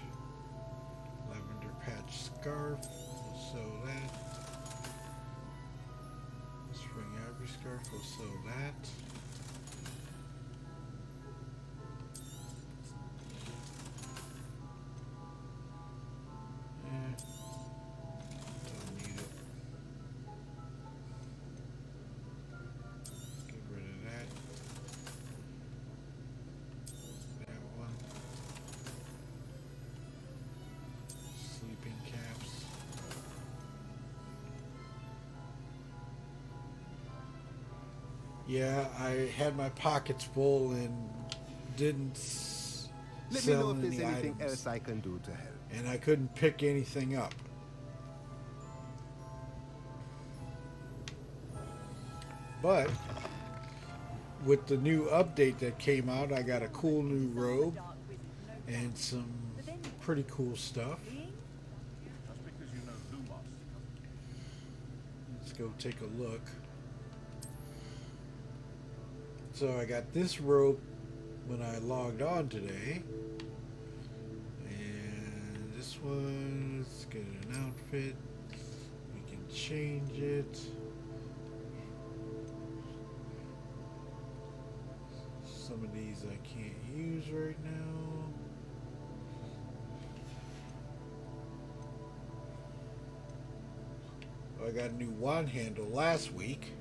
Lavender patch scarf, we'll sew that. Spring ivory scarf, we'll sew that. Don't need it. Get rid of that. That one. Sleeping caps. Yeah, I had my pockets full and didn't Let me know sell if there's any anything items. else I can do to help. And I couldn't pick anything up. But with the new update that came out, I got a cool new robe and some pretty cool stuff. Let's go take a look. So I got this robe when I logged on today. And this one, let's get an outfit. We can change it. Some of these I can't use right now. I got a new wand handle last week.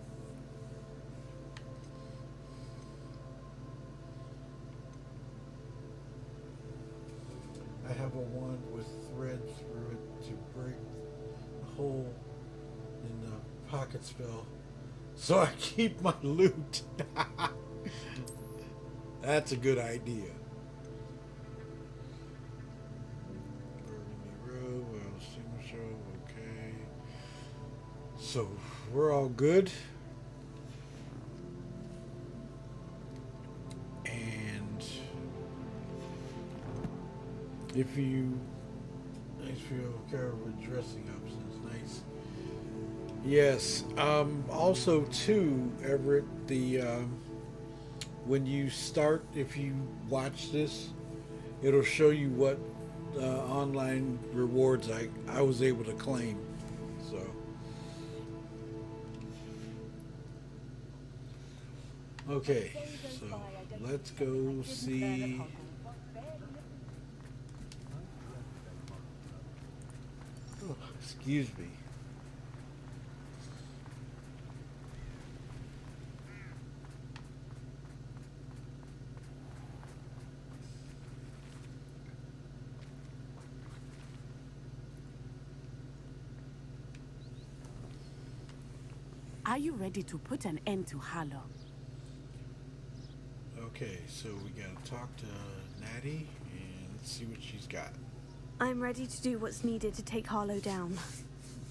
I have a wand with thread through it to break a hole in the pocket spell, so I keep my loot. That's a good idea. Burgundy robe, well, signature, okay. So we're all good. And if you feel careful dressing up, so it's nice. Yes. Also, too, Everett, the when you start, if you watch this, it'll show you what online rewards I was able to claim. So. Okay, so let's go see. Oh, excuse me. Are you ready to put an end to Harlow? Okay, so we gotta talk to Natty and let's see what she's got. I'm ready to do what's needed to take Harlow down.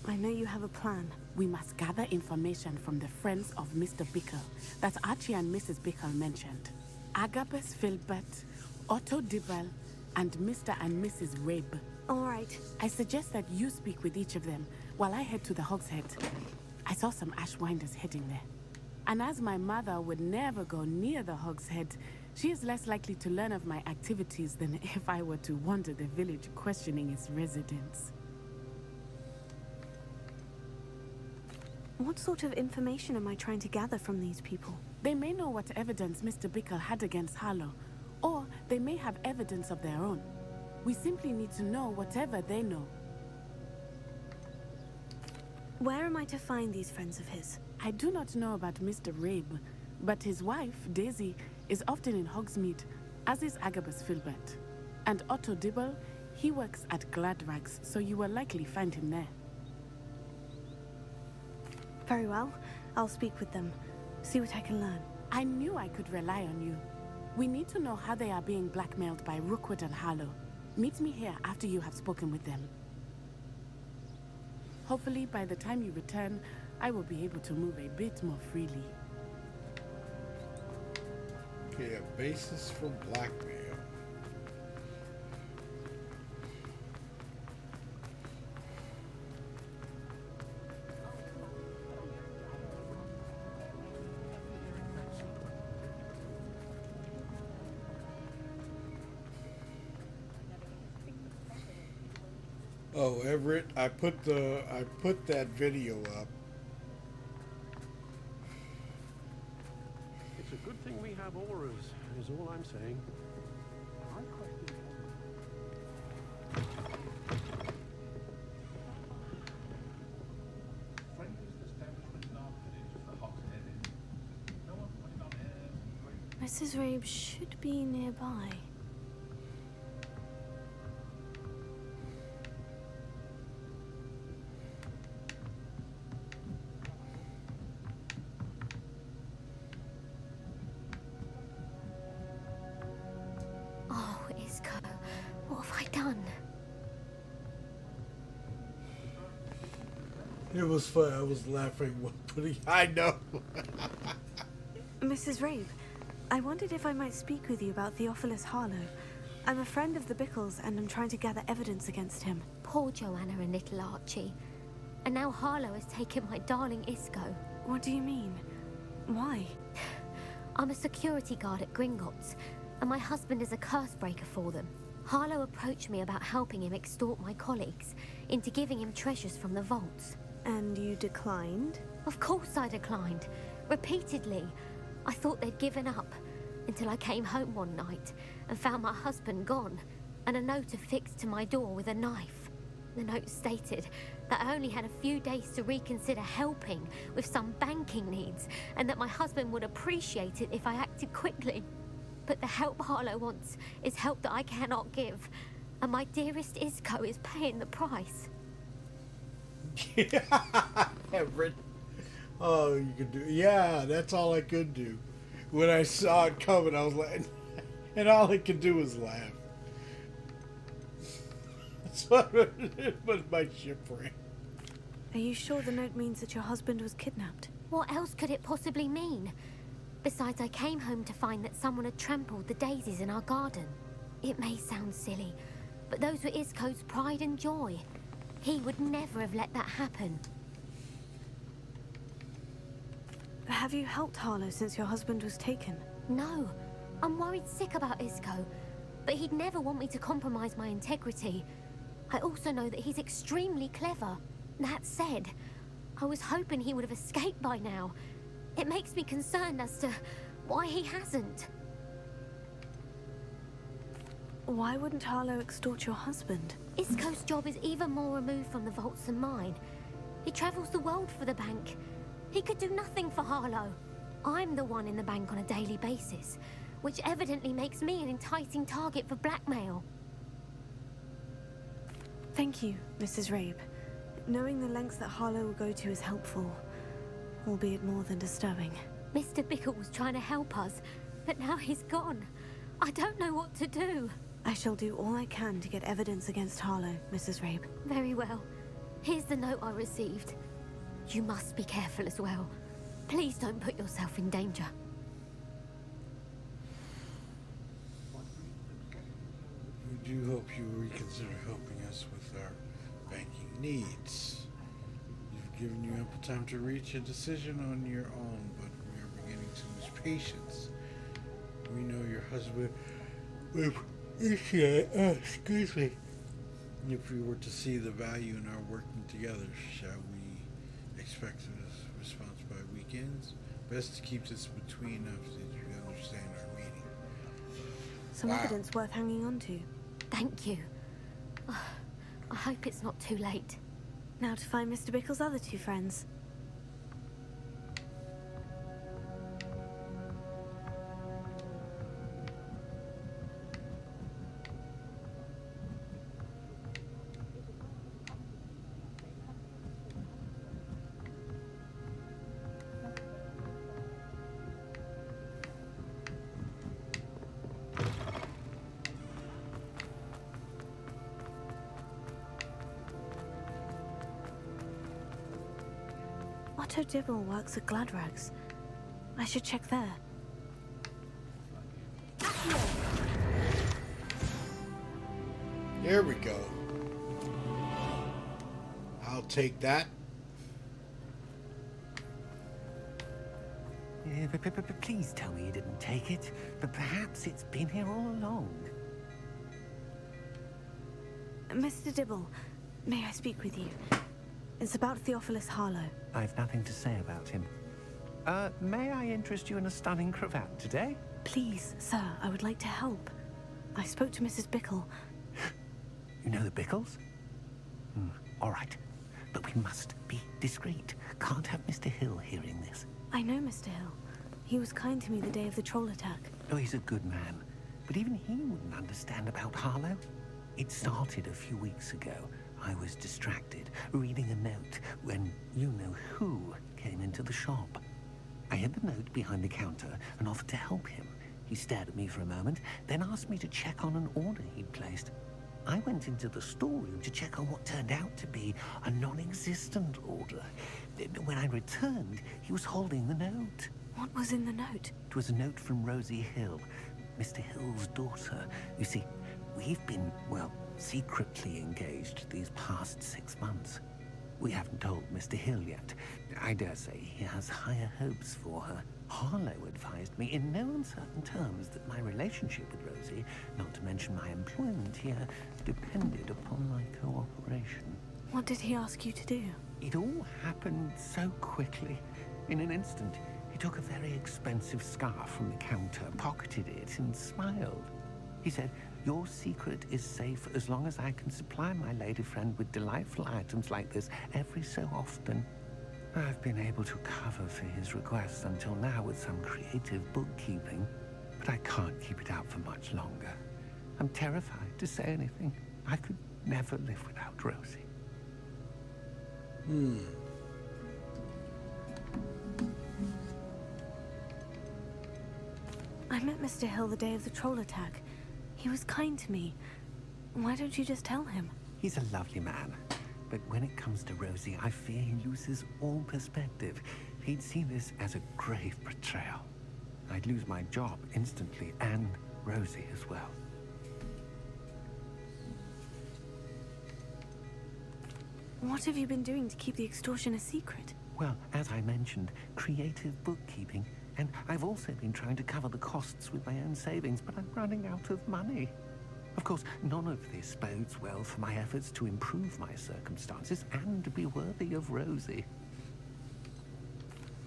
I know you have a plan. We must gather information from the friends of Mr. Bickle that Archie and Mrs. Bickle mentioned. Agabus Filbert, Otto Dibble, and Mr. and Mrs. Rabe. All right. I suggest that you speak with each of them while I head to the Hogshead. I saw some Ashwinders heading there. And as my mother would never go near the Hogshead, she is less likely to learn of my activities than if I were to wander the village questioning its residents. What sort of information am I trying to gather from these people? They may know what evidence Mr. Bickle had against Harlow, or they may have evidence of their own. We simply need to know whatever they know. Where am I to find these friends of his? I do not know about Mr. Rabe, but his wife, Daisy, is often in Hogsmeade, as is Agabus Filbert. And Otto Dibble, he works at Gladrags, so you will likely find him there. Very well. I'll speak with them. See what I can learn. I knew I could rely on you. We need to know how they are being blackmailed by Rookwood and Harlow. Meet me here after you have spoken with them. Hopefully, by the time you return, I will be able to move a bit more freely. Okay, a basis for blackmail. Oh, Everett, I put that video up. It's a good thing we have auras, is all I'm saying. Mrs. Rabe should be nearby. Oh, Isco, what have I done? It was fun. I was laughing when putting. I know. Mrs. Rabe, I wondered if I might speak with you about Theophilus Harlow. I'm a friend of the Bickles and I'm trying to gather evidence against him. Poor Joanna and little Archie. And now Harlow has taken my darling Isco. What do you mean? Why? I'm a security guard at Gringotts, and my husband is a curse breaker for them. Harlow approached me about helping him extort my colleagues into giving him treasures from the vaults. And you declined? Of course I declined. Repeatedly. I thought they'd given up, until I came home one night and found my husband gone, and a note affixed to my door with a knife. The note stated that I only had a few days to reconsider helping with some banking needs, and that my husband would appreciate it if I acted quickly. But the help Harlow wants is help that I cannot give, and my dearest Isco is paying the price. Everett. Oh, you could do. Yeah, that's all I could do. When I saw it coming, I was like, and all I could do was laugh. That's what my ship ran. Are you sure the note means that your husband was kidnapped? What else could it possibly mean? Besides, I came home to find that someone had trampled the daisies in our garden. It may sound silly, but those were Isco's pride and joy. He would never have let that happen. Have you helped Harlow since your husband was taken? No, I'm worried sick about Isco, but he'd never want me to compromise my integrity. I also know that he's extremely clever. That said, I was hoping he would have escaped by now. It makes me concerned as to why he hasn't. Why wouldn't Harlow extort your husband? Isco's job is even more removed from the vaults than mine. He travels the world for the bank. He could do nothing for Harlow. I'm the one in the bank on a daily basis, which evidently makes me an enticing target for blackmail. Thank you, Mrs. Rabe. Knowing the lengths that Harlow will go to is helpful. albeit more than disturbing. Mr. Bickle was trying to help us, but now he's gone. I don't know what to do. I shall do all I can to get evidence against Harlow, Mrs. Rabe. Very well. Here's the note I received. You must be careful as well. Please don't put yourself in danger. We do hope you reconsider helping us with our banking needs. We've given you ample time to reach a decision on your own, but we are beginning to lose patience. We know your husband will appreciate, excuse me. If we were to see the value in our working together, shall we expect a response by weekends? Best to keep this between us as you understand our meeting. Some evidence worth hanging on to. Thank you. I hope it's not too late. Now to find Mr. Bickle's other two friends. Otto Dibble works at Gladrags. I should check there. There we go. I'll take that. Please tell me you didn't take it. But perhaps it's been here all along. Mr. Dibble, may I speak with you? It's about Theophilus Harlow. I've nothing to say about him. May I interest you in a stunning cravat today? Please, sir, I would like to help. I spoke to Mrs. Bickle. You know the Bickles? All right. But we must be discreet. Can't have Mr. Hill hearing this. I know Mr. Hill. He was kind to me the day of the troll attack. Oh, he's a good man. But even he wouldn't understand about Harlow. It started a few weeks ago. I was distracted, reading a note, when you-know-who came into the shop. I hid the note behind the counter and offered to help him. He stared at me for a moment, then asked me to check on an order he'd placed. I went into the storeroom to check on what turned out to be a non-existent order. When I returned, he was holding the note. What was in the note? It was a note from Rosie Hill, Mr. Hill's daughter. You see, we've been, well, secretly engaged these past 6 months. We haven't told Mr. Hill yet. I dare say he has higher hopes for her. Harlow advised me in no uncertain terms that my relationship with Rosie, not to mention my employment here, depended upon my cooperation. What did he ask you to do? It all happened so quickly. In an instant, he took a very expensive scarf from the counter, pocketed it, and smiled. He said, "Your secret is safe as long as I can supply my lady friend with delightful items like this every so often." I've been able to cover for his requests until now with some creative bookkeeping, but I can't keep it out for much longer. I'm terrified to say anything. I could never live without Rosie. I met Mr. Hill the day of the troll attack. He was kind to me. Why don't you just tell him? He's a lovely man, but when it comes to Rosie, I fear he loses all perspective. He'd see this as a grave betrayal. I'd lose my job instantly, and Rosie as well. What have you been doing to keep the extortion a secret? Well, as I mentioned, creative bookkeeping. And I've also been trying to cover the costs with my own savings, but I'm running out of money. Of course, none of this bodes well for my efforts to improve my circumstances and be worthy of Rosie.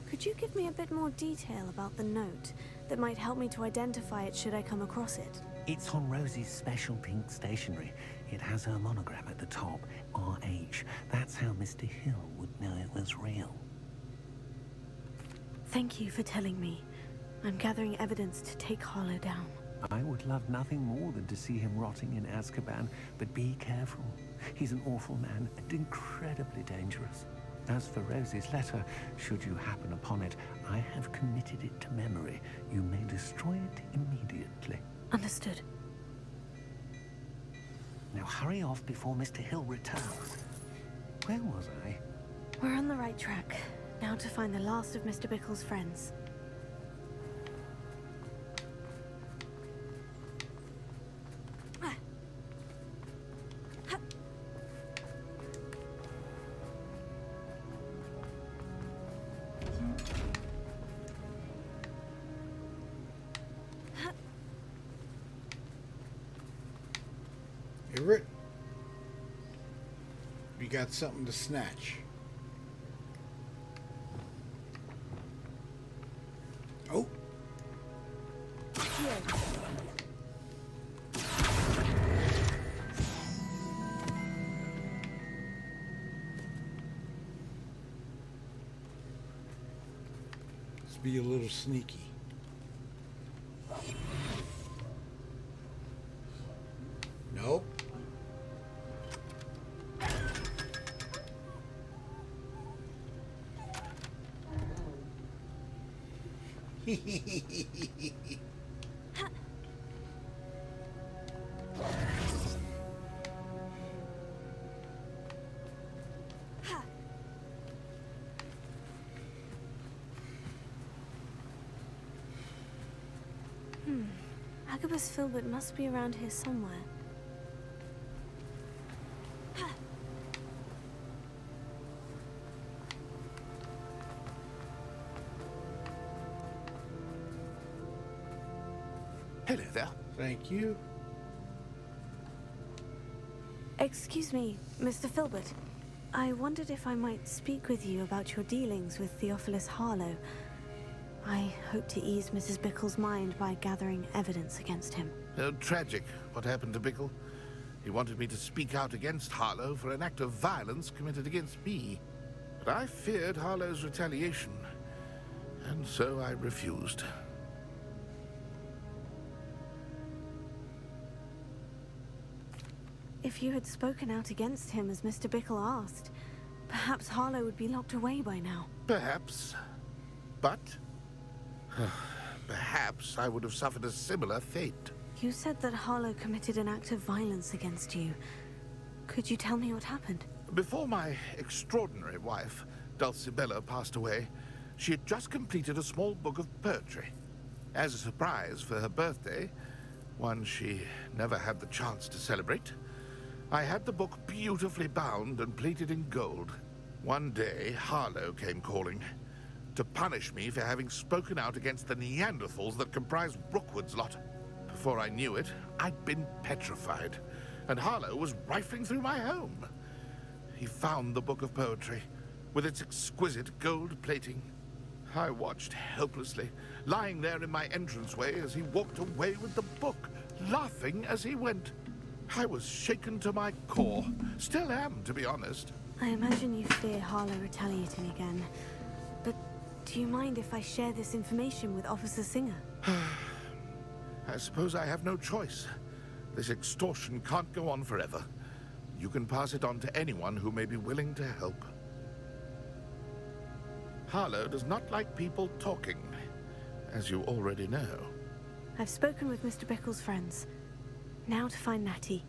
Could you give me a bit more detail about the note that might help me to identify it should I come across it? It's on Rosie's special pink stationery. It has her monogram at the top, RH. That's how Mr. Hill would know it was real. Thank you for telling me. I'm gathering evidence to take Harlow down. I would love nothing more than to see him rotting in Azkaban, but be careful. He's an awful man and incredibly dangerous. As for Rosie's letter, should you happen upon it, I have committed it to memory. You may destroy it immediately. Understood. Now hurry off before Mr. Hill returns. Where was I? We're on the right track. Now to find the last of Mr. Bickle's friends. Hey, Rick. You got something to snatch. Oh. Let's be a little sneaky. Nope. Agabus Filbert must be around here somewhere. Hello there. Thank you. Excuse me, Mr. Filbert. I wondered if I might speak with you about your dealings with Theophilus Harlow. I hope to ease Mrs. Bickle's mind by gathering evidence against him. Tragic, what happened to Bickle. He wanted me to speak out against Harlow for an act of violence committed against me. But I feared Harlow's retaliation, and so I refused. If you had spoken out against him as Mr. Bickle asked, perhaps Harlow would be locked away by now. Perhaps. But perhaps I would have suffered a similar fate. You said that Harlow committed an act of violence against you. Could you tell me what happened? Before my extraordinary wife, Dulcibella, passed away, she had just completed a small book of poetry. As a surprise for her birthday, one she never had the chance to celebrate, I had the book beautifully bound and plated in gold. One day, Harlow came calling to punish me for having spoken out against the Neanderthals that comprised Rookwood's lot. Before I knew it, I'd been petrified, and Harlow was rifling through my home. He found the book of poetry, with its exquisite gold plating. I watched helplessly, lying there in my entranceway as he walked away with the book, laughing as he went. I was shaken to my core. Still am, to be honest. I imagine you fear Harlow retaliating again. But do you mind if I share this information with Officer Singer? I suppose I have no choice. This extortion can't go on forever. You can pass it on to anyone who may be willing to help. Harlow does not like people talking, as you already know. I've spoken with Mr. Bickle's friends. Now to find Natty.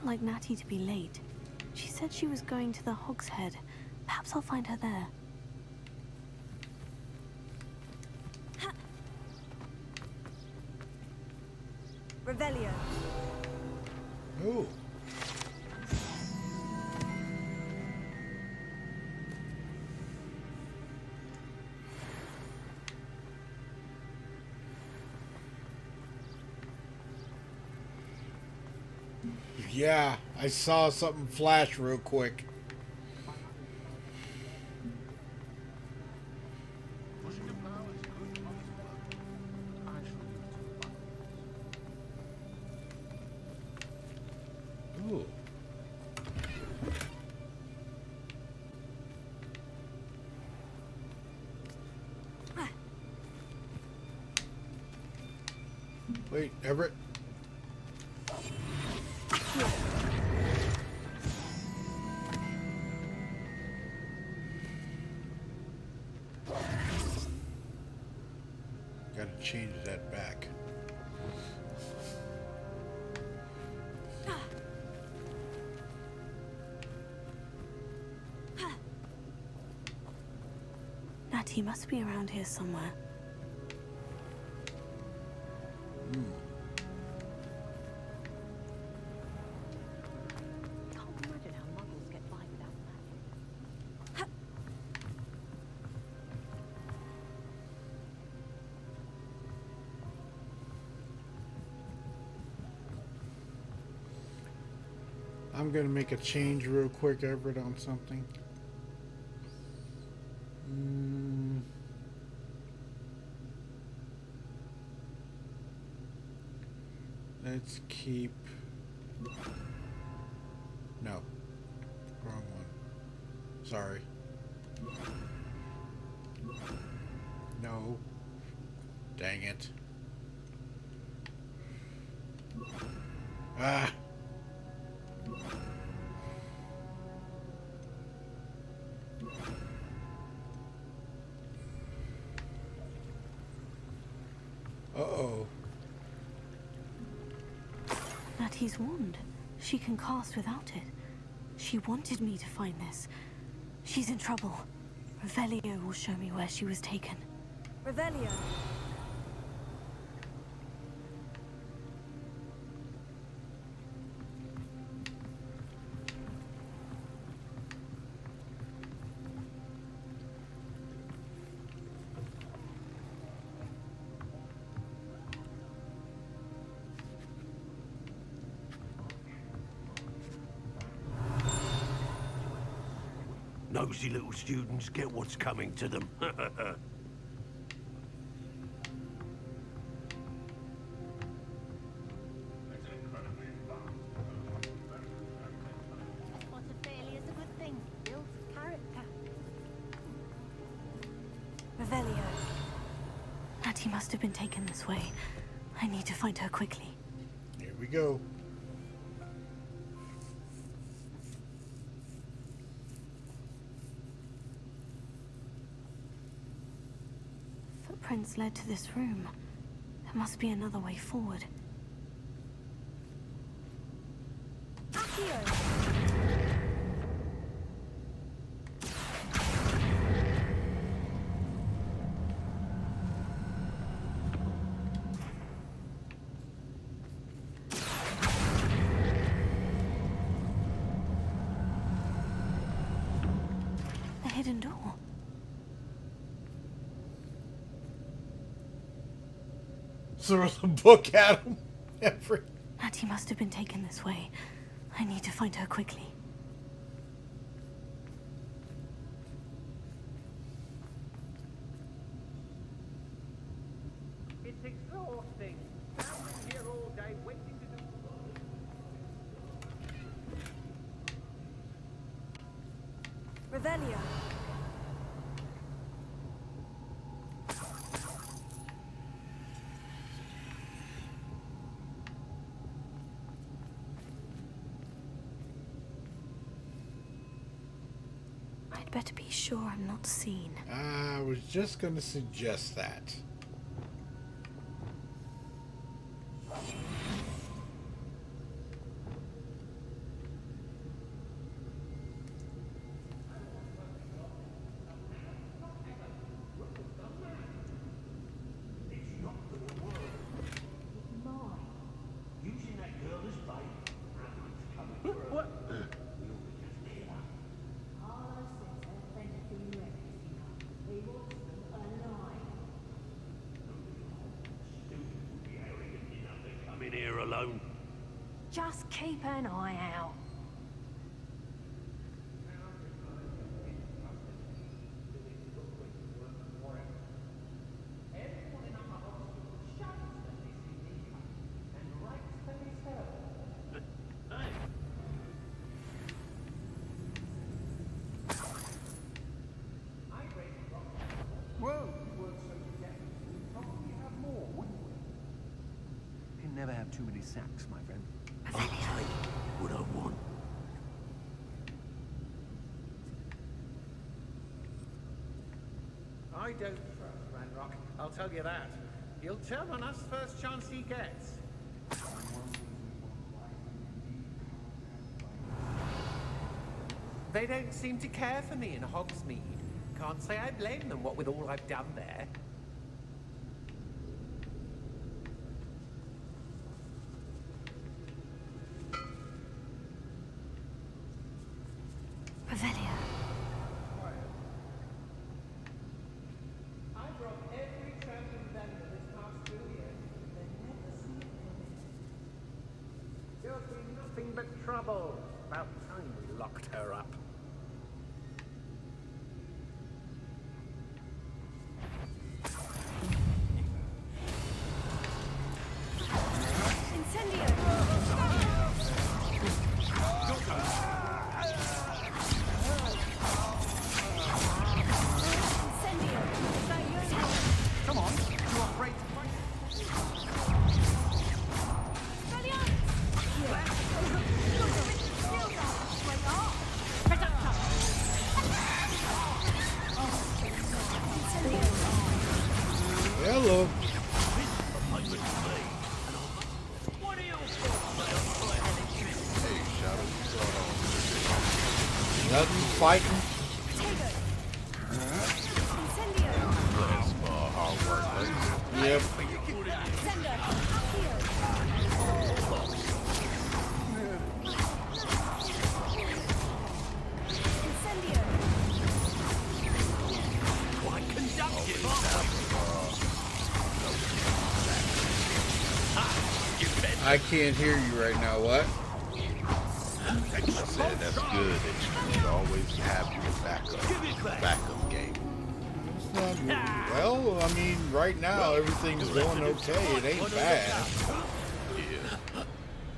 Like Natty to be late. She said she was going to the Hog's Head. Perhaps I'll find her there. Revelio. Oh. Yeah, I saw something flash real quick. Pushing a powers could come to work. I shall use two buttons. Ooh. Wait, Everett. Gotta change that back. Natty must be around here somewhere. Can't imagine how muggles get by without magic. I'm gonna make a change real quick, Everett, on something. Let's keep... No. Wrong one. Sorry. No. Dang it. Ah! Uh-oh. Natty's wand. She can cast without it. She wanted me to find this. She's in trouble. Revelio will show me where she was taken. Revelio. Nosy little students get what's coming to them. What a failure is a good thing. Builds character. Revelio. Natty must have been taken this way. I need to find her quickly. Here we go. Footprints led to this room. There must be another way forward. Accio. The hidden door. Throw the book at him. Everett. Natty must have been taken this way. I need to find her quickly. It's exhausting. I'm here all day waiting to do... Revelio. I'd better be sure I'm not seen. I was just gonna suggest that. Come in here alone. Just keep an eye out. Whoa, you weren't so forgetful. We'd probably have more, wouldn't we? Can never have too many sacks, my friend. I'll take what I want. I don't trust Ranrock, I'll tell you that. He'll turn on us first chance he gets. They don't seem to care for me in Hogsmeade. Can't say I blame them, what with all I've done there. Revelio. I brought every traveling vendor this past 2 years. They never see it coming. There'll be nothing but trouble. About time we locked her up. Come on, you're afraid to fight. Hello. Nothing fighting. Yep. I can't hear you right now. What? I said that's good that you always have your backup game. It's not good. Well, I mean, right now everything's going okay. It ain't bad. Yeah.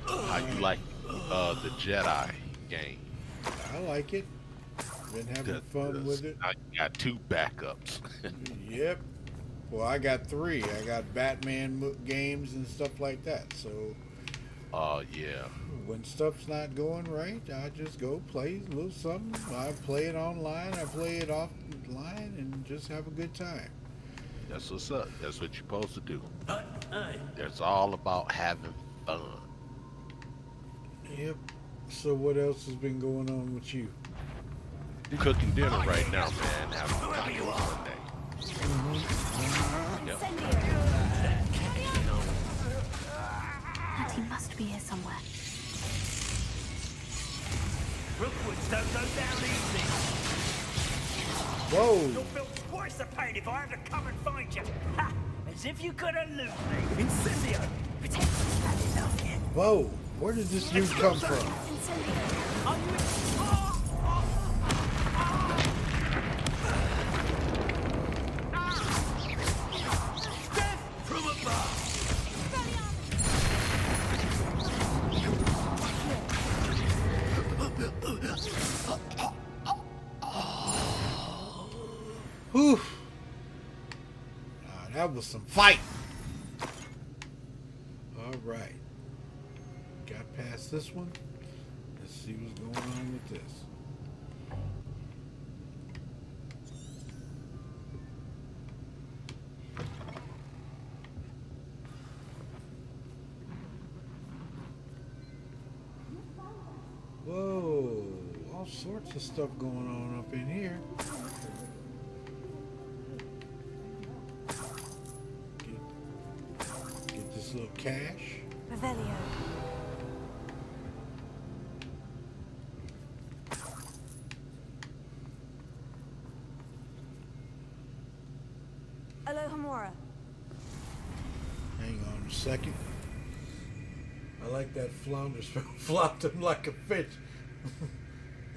How you like the Jedi game? I like it. Been having Good. fun with it. I got 2 backups. Yep. Well, I got 3. I got Batman games and stuff like that. So, yeah. when stuff's not going right, I just go play a little something. I play it online, I play it offline, and just have a good time. That's what's up. That's what you're supposed to do. It's all about having fun. Yep. So what else has been going on with you? Cooking dinner right now, man. Having tacos one day. Yep. And he must be here somewhere. Rookwoods don't go down easy. Whoa! You'll feel twice the pain if I have to come and find you. Ha! As if you could elude me. Incendio! Protect me. Whoa! Where did this dude come from? Incendio! Are you Whew. That was some fight. All right. Got past this one. Let's see what's going on with this. Whoa. All sorts of stuff going on up in here. Get this little cash. Revelio. Alohomora. Hang on a second. like that flounder spell. Flopped him like a fish.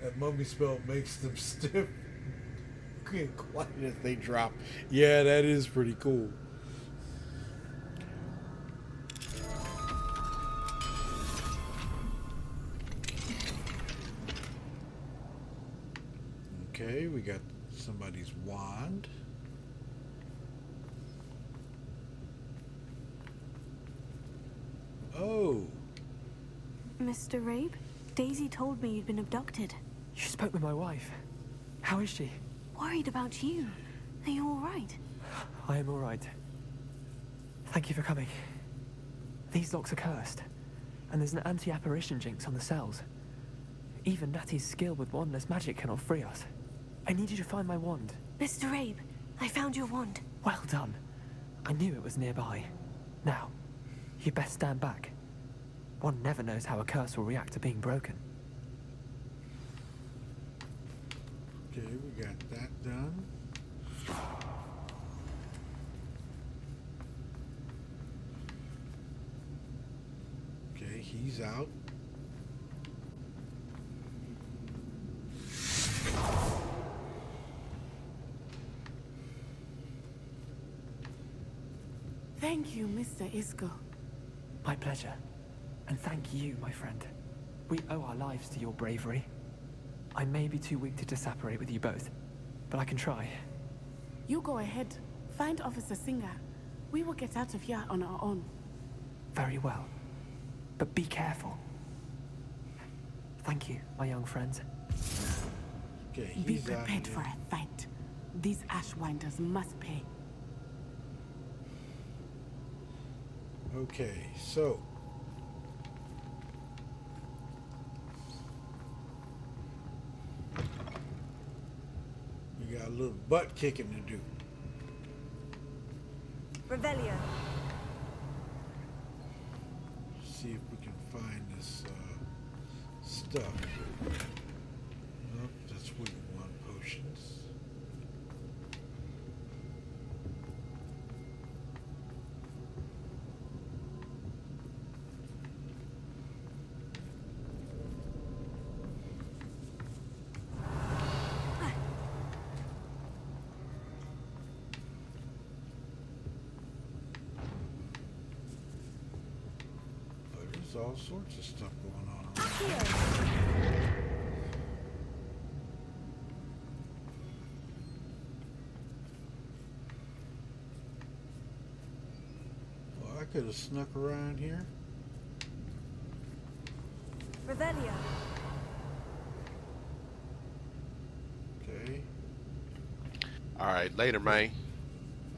That mummy spell makes them stiff and quiet as they drop. Yeah, that is pretty cool. Okay, we got somebody's wand. Oh. Mr. Rabe, Daisy told me you'd been abducted. You spoke with my wife. How is she? Worried about you. Are you all right? I am all right. Thank you for coming. These locks are cursed, and there's an anti-apparition jinx on the cells. Even Natty's skill with wandless magic cannot free us. I need you to find my wand. Mr. Rabe, I found your wand. Well done. I knew it was nearby. Now, you best stand back. One never knows how a curse will react to being broken. Okay, we got that done. Okay, he's out. Thank you, Mr. Isco. My pleasure. And thank you, my friend. We owe our lives to your bravery. I may be too weak to disapparate with you both, but I can try. You go ahead. Find Officer Singer. We will get out of here on our own. Very well. But be careful. Thank you, my young friends. Okay, Be he's out prepared here. for a fight. These Ashwinders must pay. Okay, so we got a little butt kicking to do. Revelio. See if we can find this stuff. Nope, that's weak one potions. There's all sorts of stuff going on around here. Well, I could have snuck around here. Revelio. Okay. All right, later, man.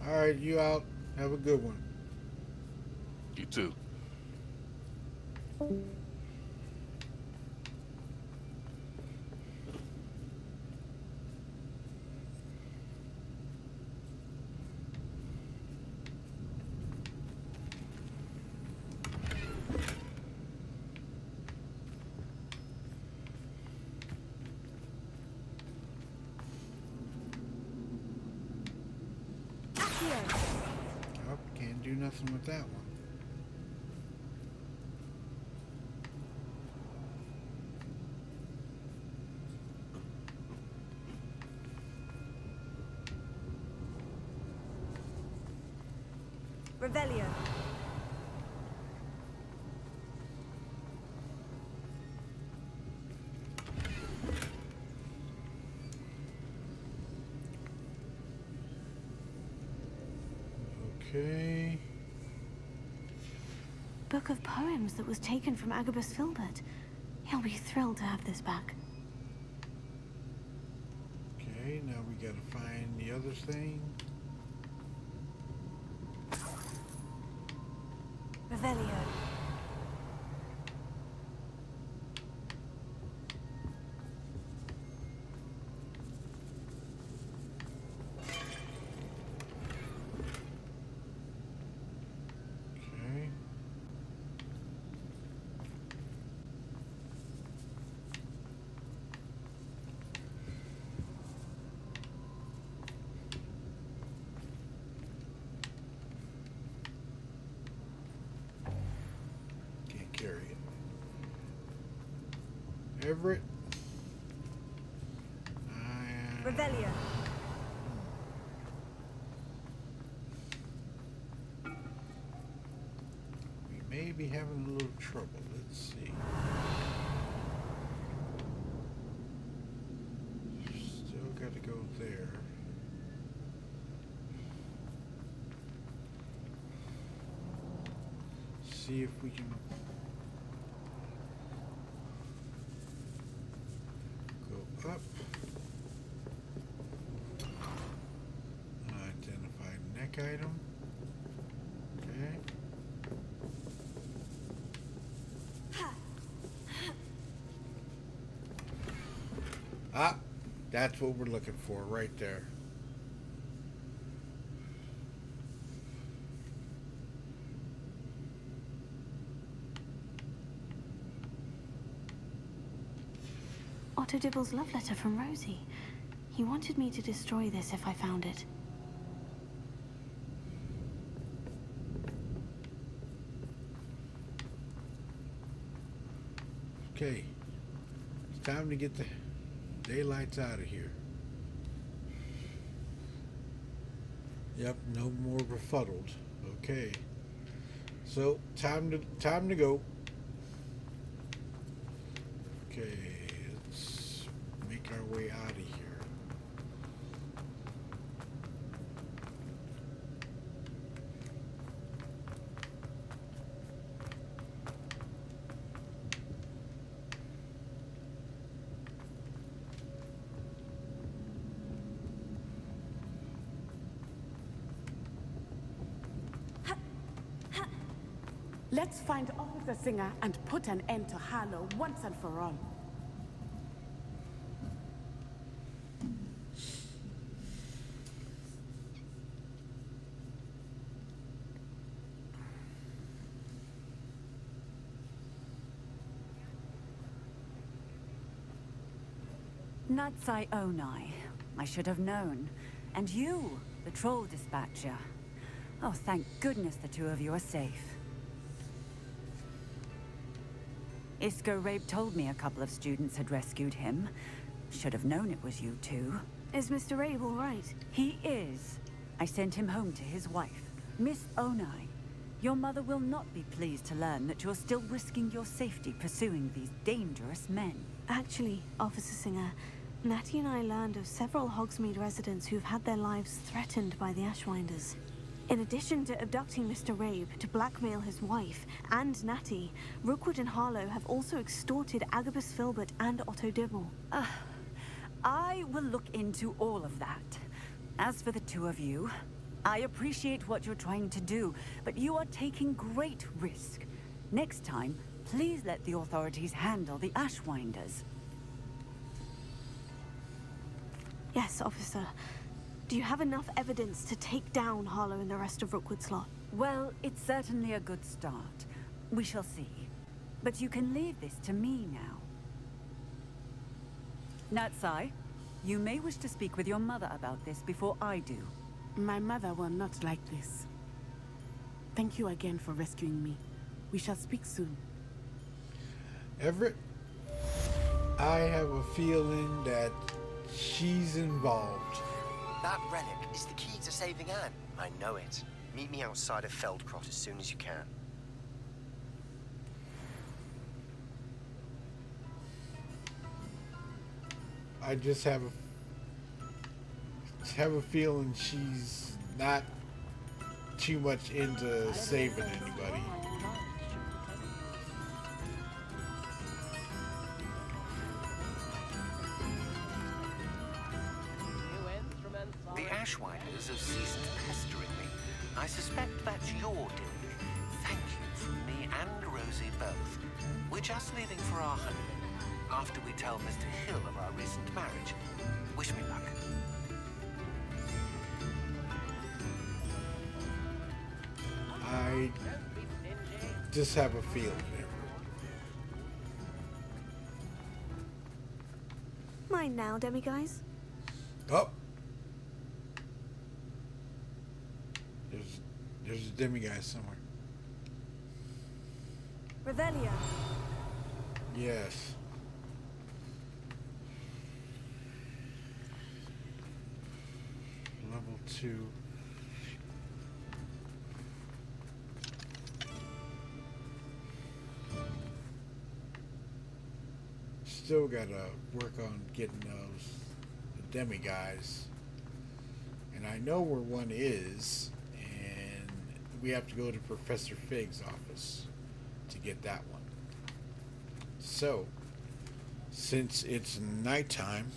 All right, you out. Have a good one. You too. Oh, can't do nothing with that one. Revelio. Okay. Book of poems that was taken from Agabus Filbert. He'll be thrilled to have this back. Okay, now we gotta find the other thing. Revelio. Okay. Everett. Revelio. We may be having a little trouble. Let's see. Still got to go there. See if we can go up. Identify neck item. Okay. Ah, that's what we're looking for right there. Otto Dibble's love letter from Rosie. He wanted me to destroy this if I found it. Okay. It's time to get the daylights out of here. Yep, no more befuddled. Okay. So, time to go. Okay, let's make our way out of here. Let's find Officer Singer and put an end to Harlow once and for all. Natsai Onai. I should have known. And you, the troll dispatcher. Oh, thank goodness the two of you are safe. Isco Rabe told me a couple of students had rescued him. Should have known it was you two. Is Mr. Rabe all right? He is. I sent him home to his wife, Miss Onai. Your mother will not be pleased to learn that you're still risking your safety pursuing these dangerous men. Actually, Officer Singer, Natty and I learned of several Hogsmeade residents who've had their lives threatened by the Ashwinders. In addition to abducting Mr. Rabe to blackmail his wife and Natty, Rookwood and Harlow have also extorted Agabus Filbert and Otto Dibble. I will look into all of that. As for the two of you, I appreciate what you're trying to do, but you are taking great risk. Next time, please let the authorities handle the Ashwinders. Yes, officer. Do you have enough evidence to take down Harlow and the rest of Rookwood's lot? Well, it's certainly a good start. We shall see. But you can leave this to me now. Natsai, you may wish to speak with your mother about this before I do. My mother will not like this. Thank you again for rescuing me. We shall speak soon. Everett, I have a feeling that she's involved. That relic is the key to saving Anne. I know it. Meet me outside of Feldcrot as soon as you can. I just have a feeling she's not too much into saving anybody. The Ashwinders have ceased pestering me. I suspect that's your doing. Thank you from me and Rosie both. We're just leaving for our home after we tell Mr. Hill of our recent marriage. Wish me luck. I just have a feeling there. Mine now, demiguys. Oh! There's a demiguy somewhere. Revelio. Yes. to... Still gotta work on getting those demi-guys. And I know where one is, and we have to go to Professor Fig's office to get that one. So, since it's nighttime,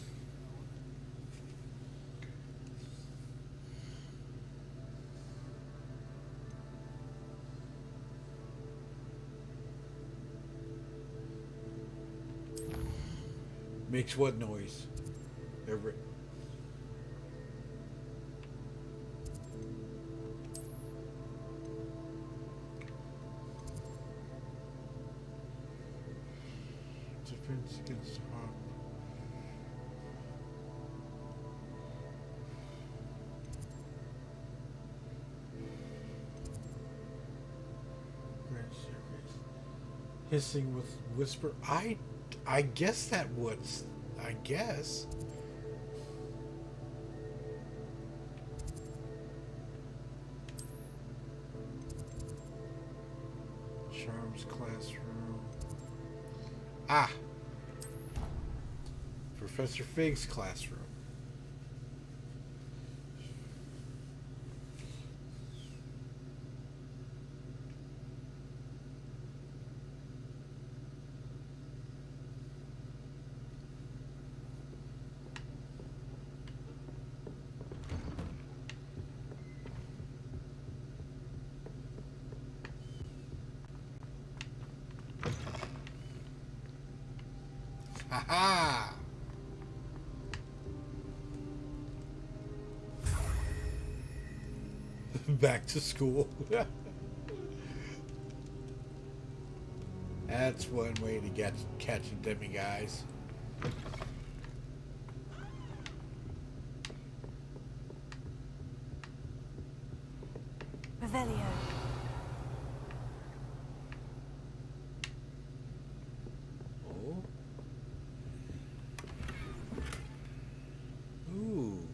makes what noise? Everett. Defense against harm. Hissing with whisper. I guess that was. I guess. Charms classroom. Ah. Professor Fig's classroom. Ha-ha! Back to school. That's one way to catch a demi-guys. Revelio. Oh. Ooh.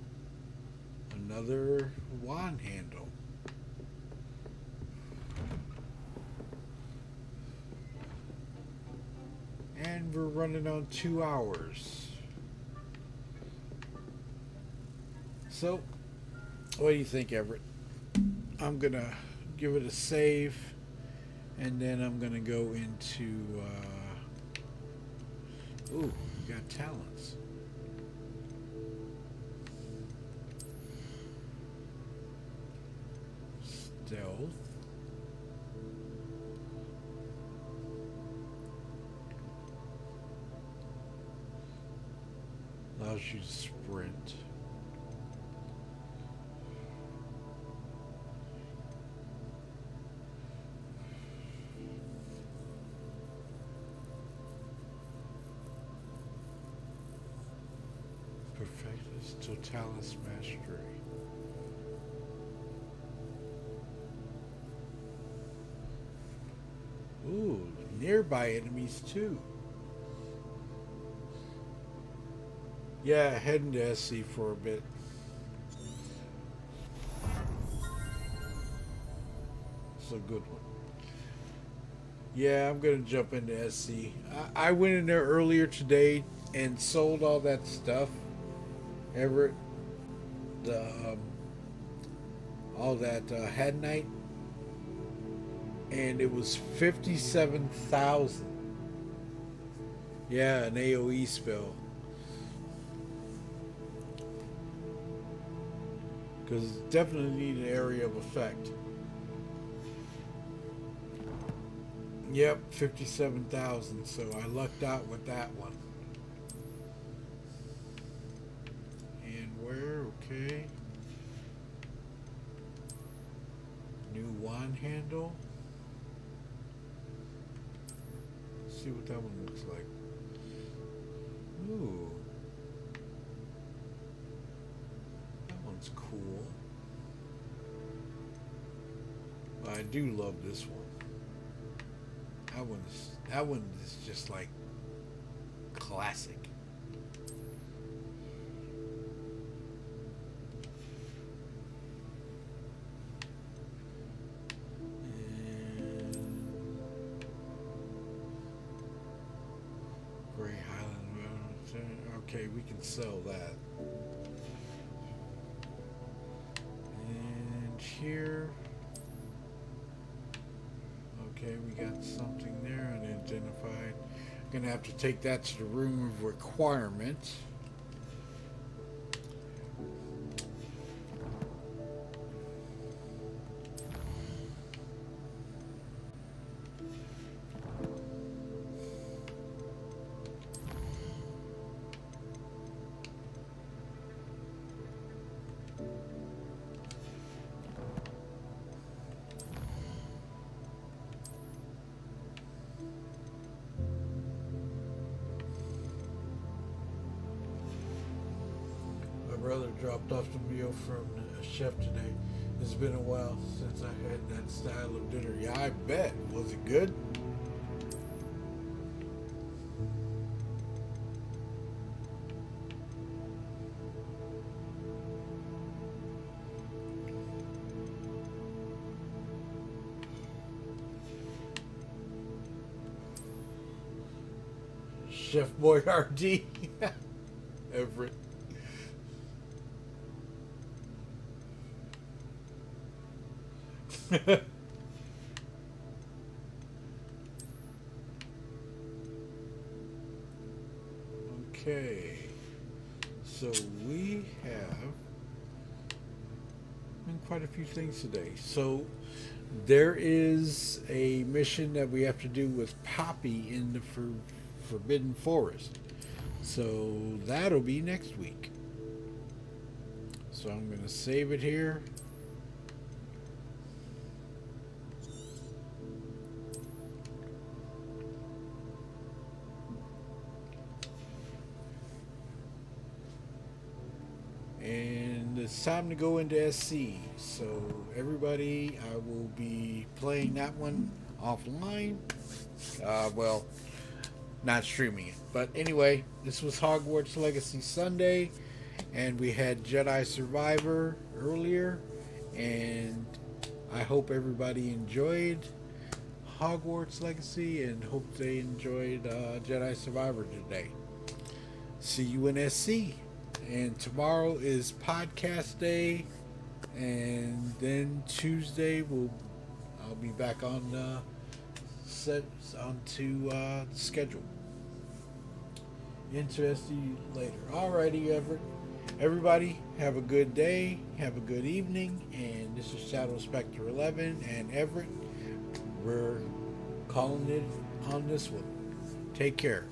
Another wand handle. And we're running on 2 hours. So, what do you think, Everett? I'm gonna give it a save, and then I'm gonna go into ooh, we got talents. Stealth. Allows you to sprint. Perfectus Totalis Mastery. Ooh, nearby enemies too. Yeah, heading to SC for a bit. It's a good one. Yeah, I'm gonna jump into SC. I went in there earlier today and sold all that stuff. Everett, the all that Hadnite, and it was 57,000. Yeah, an AOE spell. Because it definitely need an area of effect. Yep, 57,000. So I lucked out with that one. And where? Okay. New wand handle. Let's see what that one looks like. Ooh. That one's cool. I do love this one. That one is just like classic. Okay, we can sell that. And here. Okay, we got something there unidentified. Gonna have to take that to the room of requirements. My brother dropped off the meal from the chef today. It's been a while since I had that style of dinner. Yeah, I bet. Was it good? Chef Boyardee. Everett. Okay, so we have quite a few things today. So there is a mission that we have to do with Poppy in the Forbidden Forest. So that'll be next week. So I'm going to save it here. And it's time to go into SC. So everybody, I will be playing that one offline. Well, not streaming it. But anyway, this was Hogwarts Legacy Sunday. And we had Jedi Survivor earlier. And I hope everybody enjoyed Hogwarts Legacy and hope they enjoyed Jedi Survivor today. See you in SC. And tomorrow is podcast day, and then Tuesday I'll be back on set onto the schedule. Interesting later. Alrighty, everybody, have a good day, have a good evening, and this is Shadow Spectre 11 and Everett. We're calling it on this one. Take care.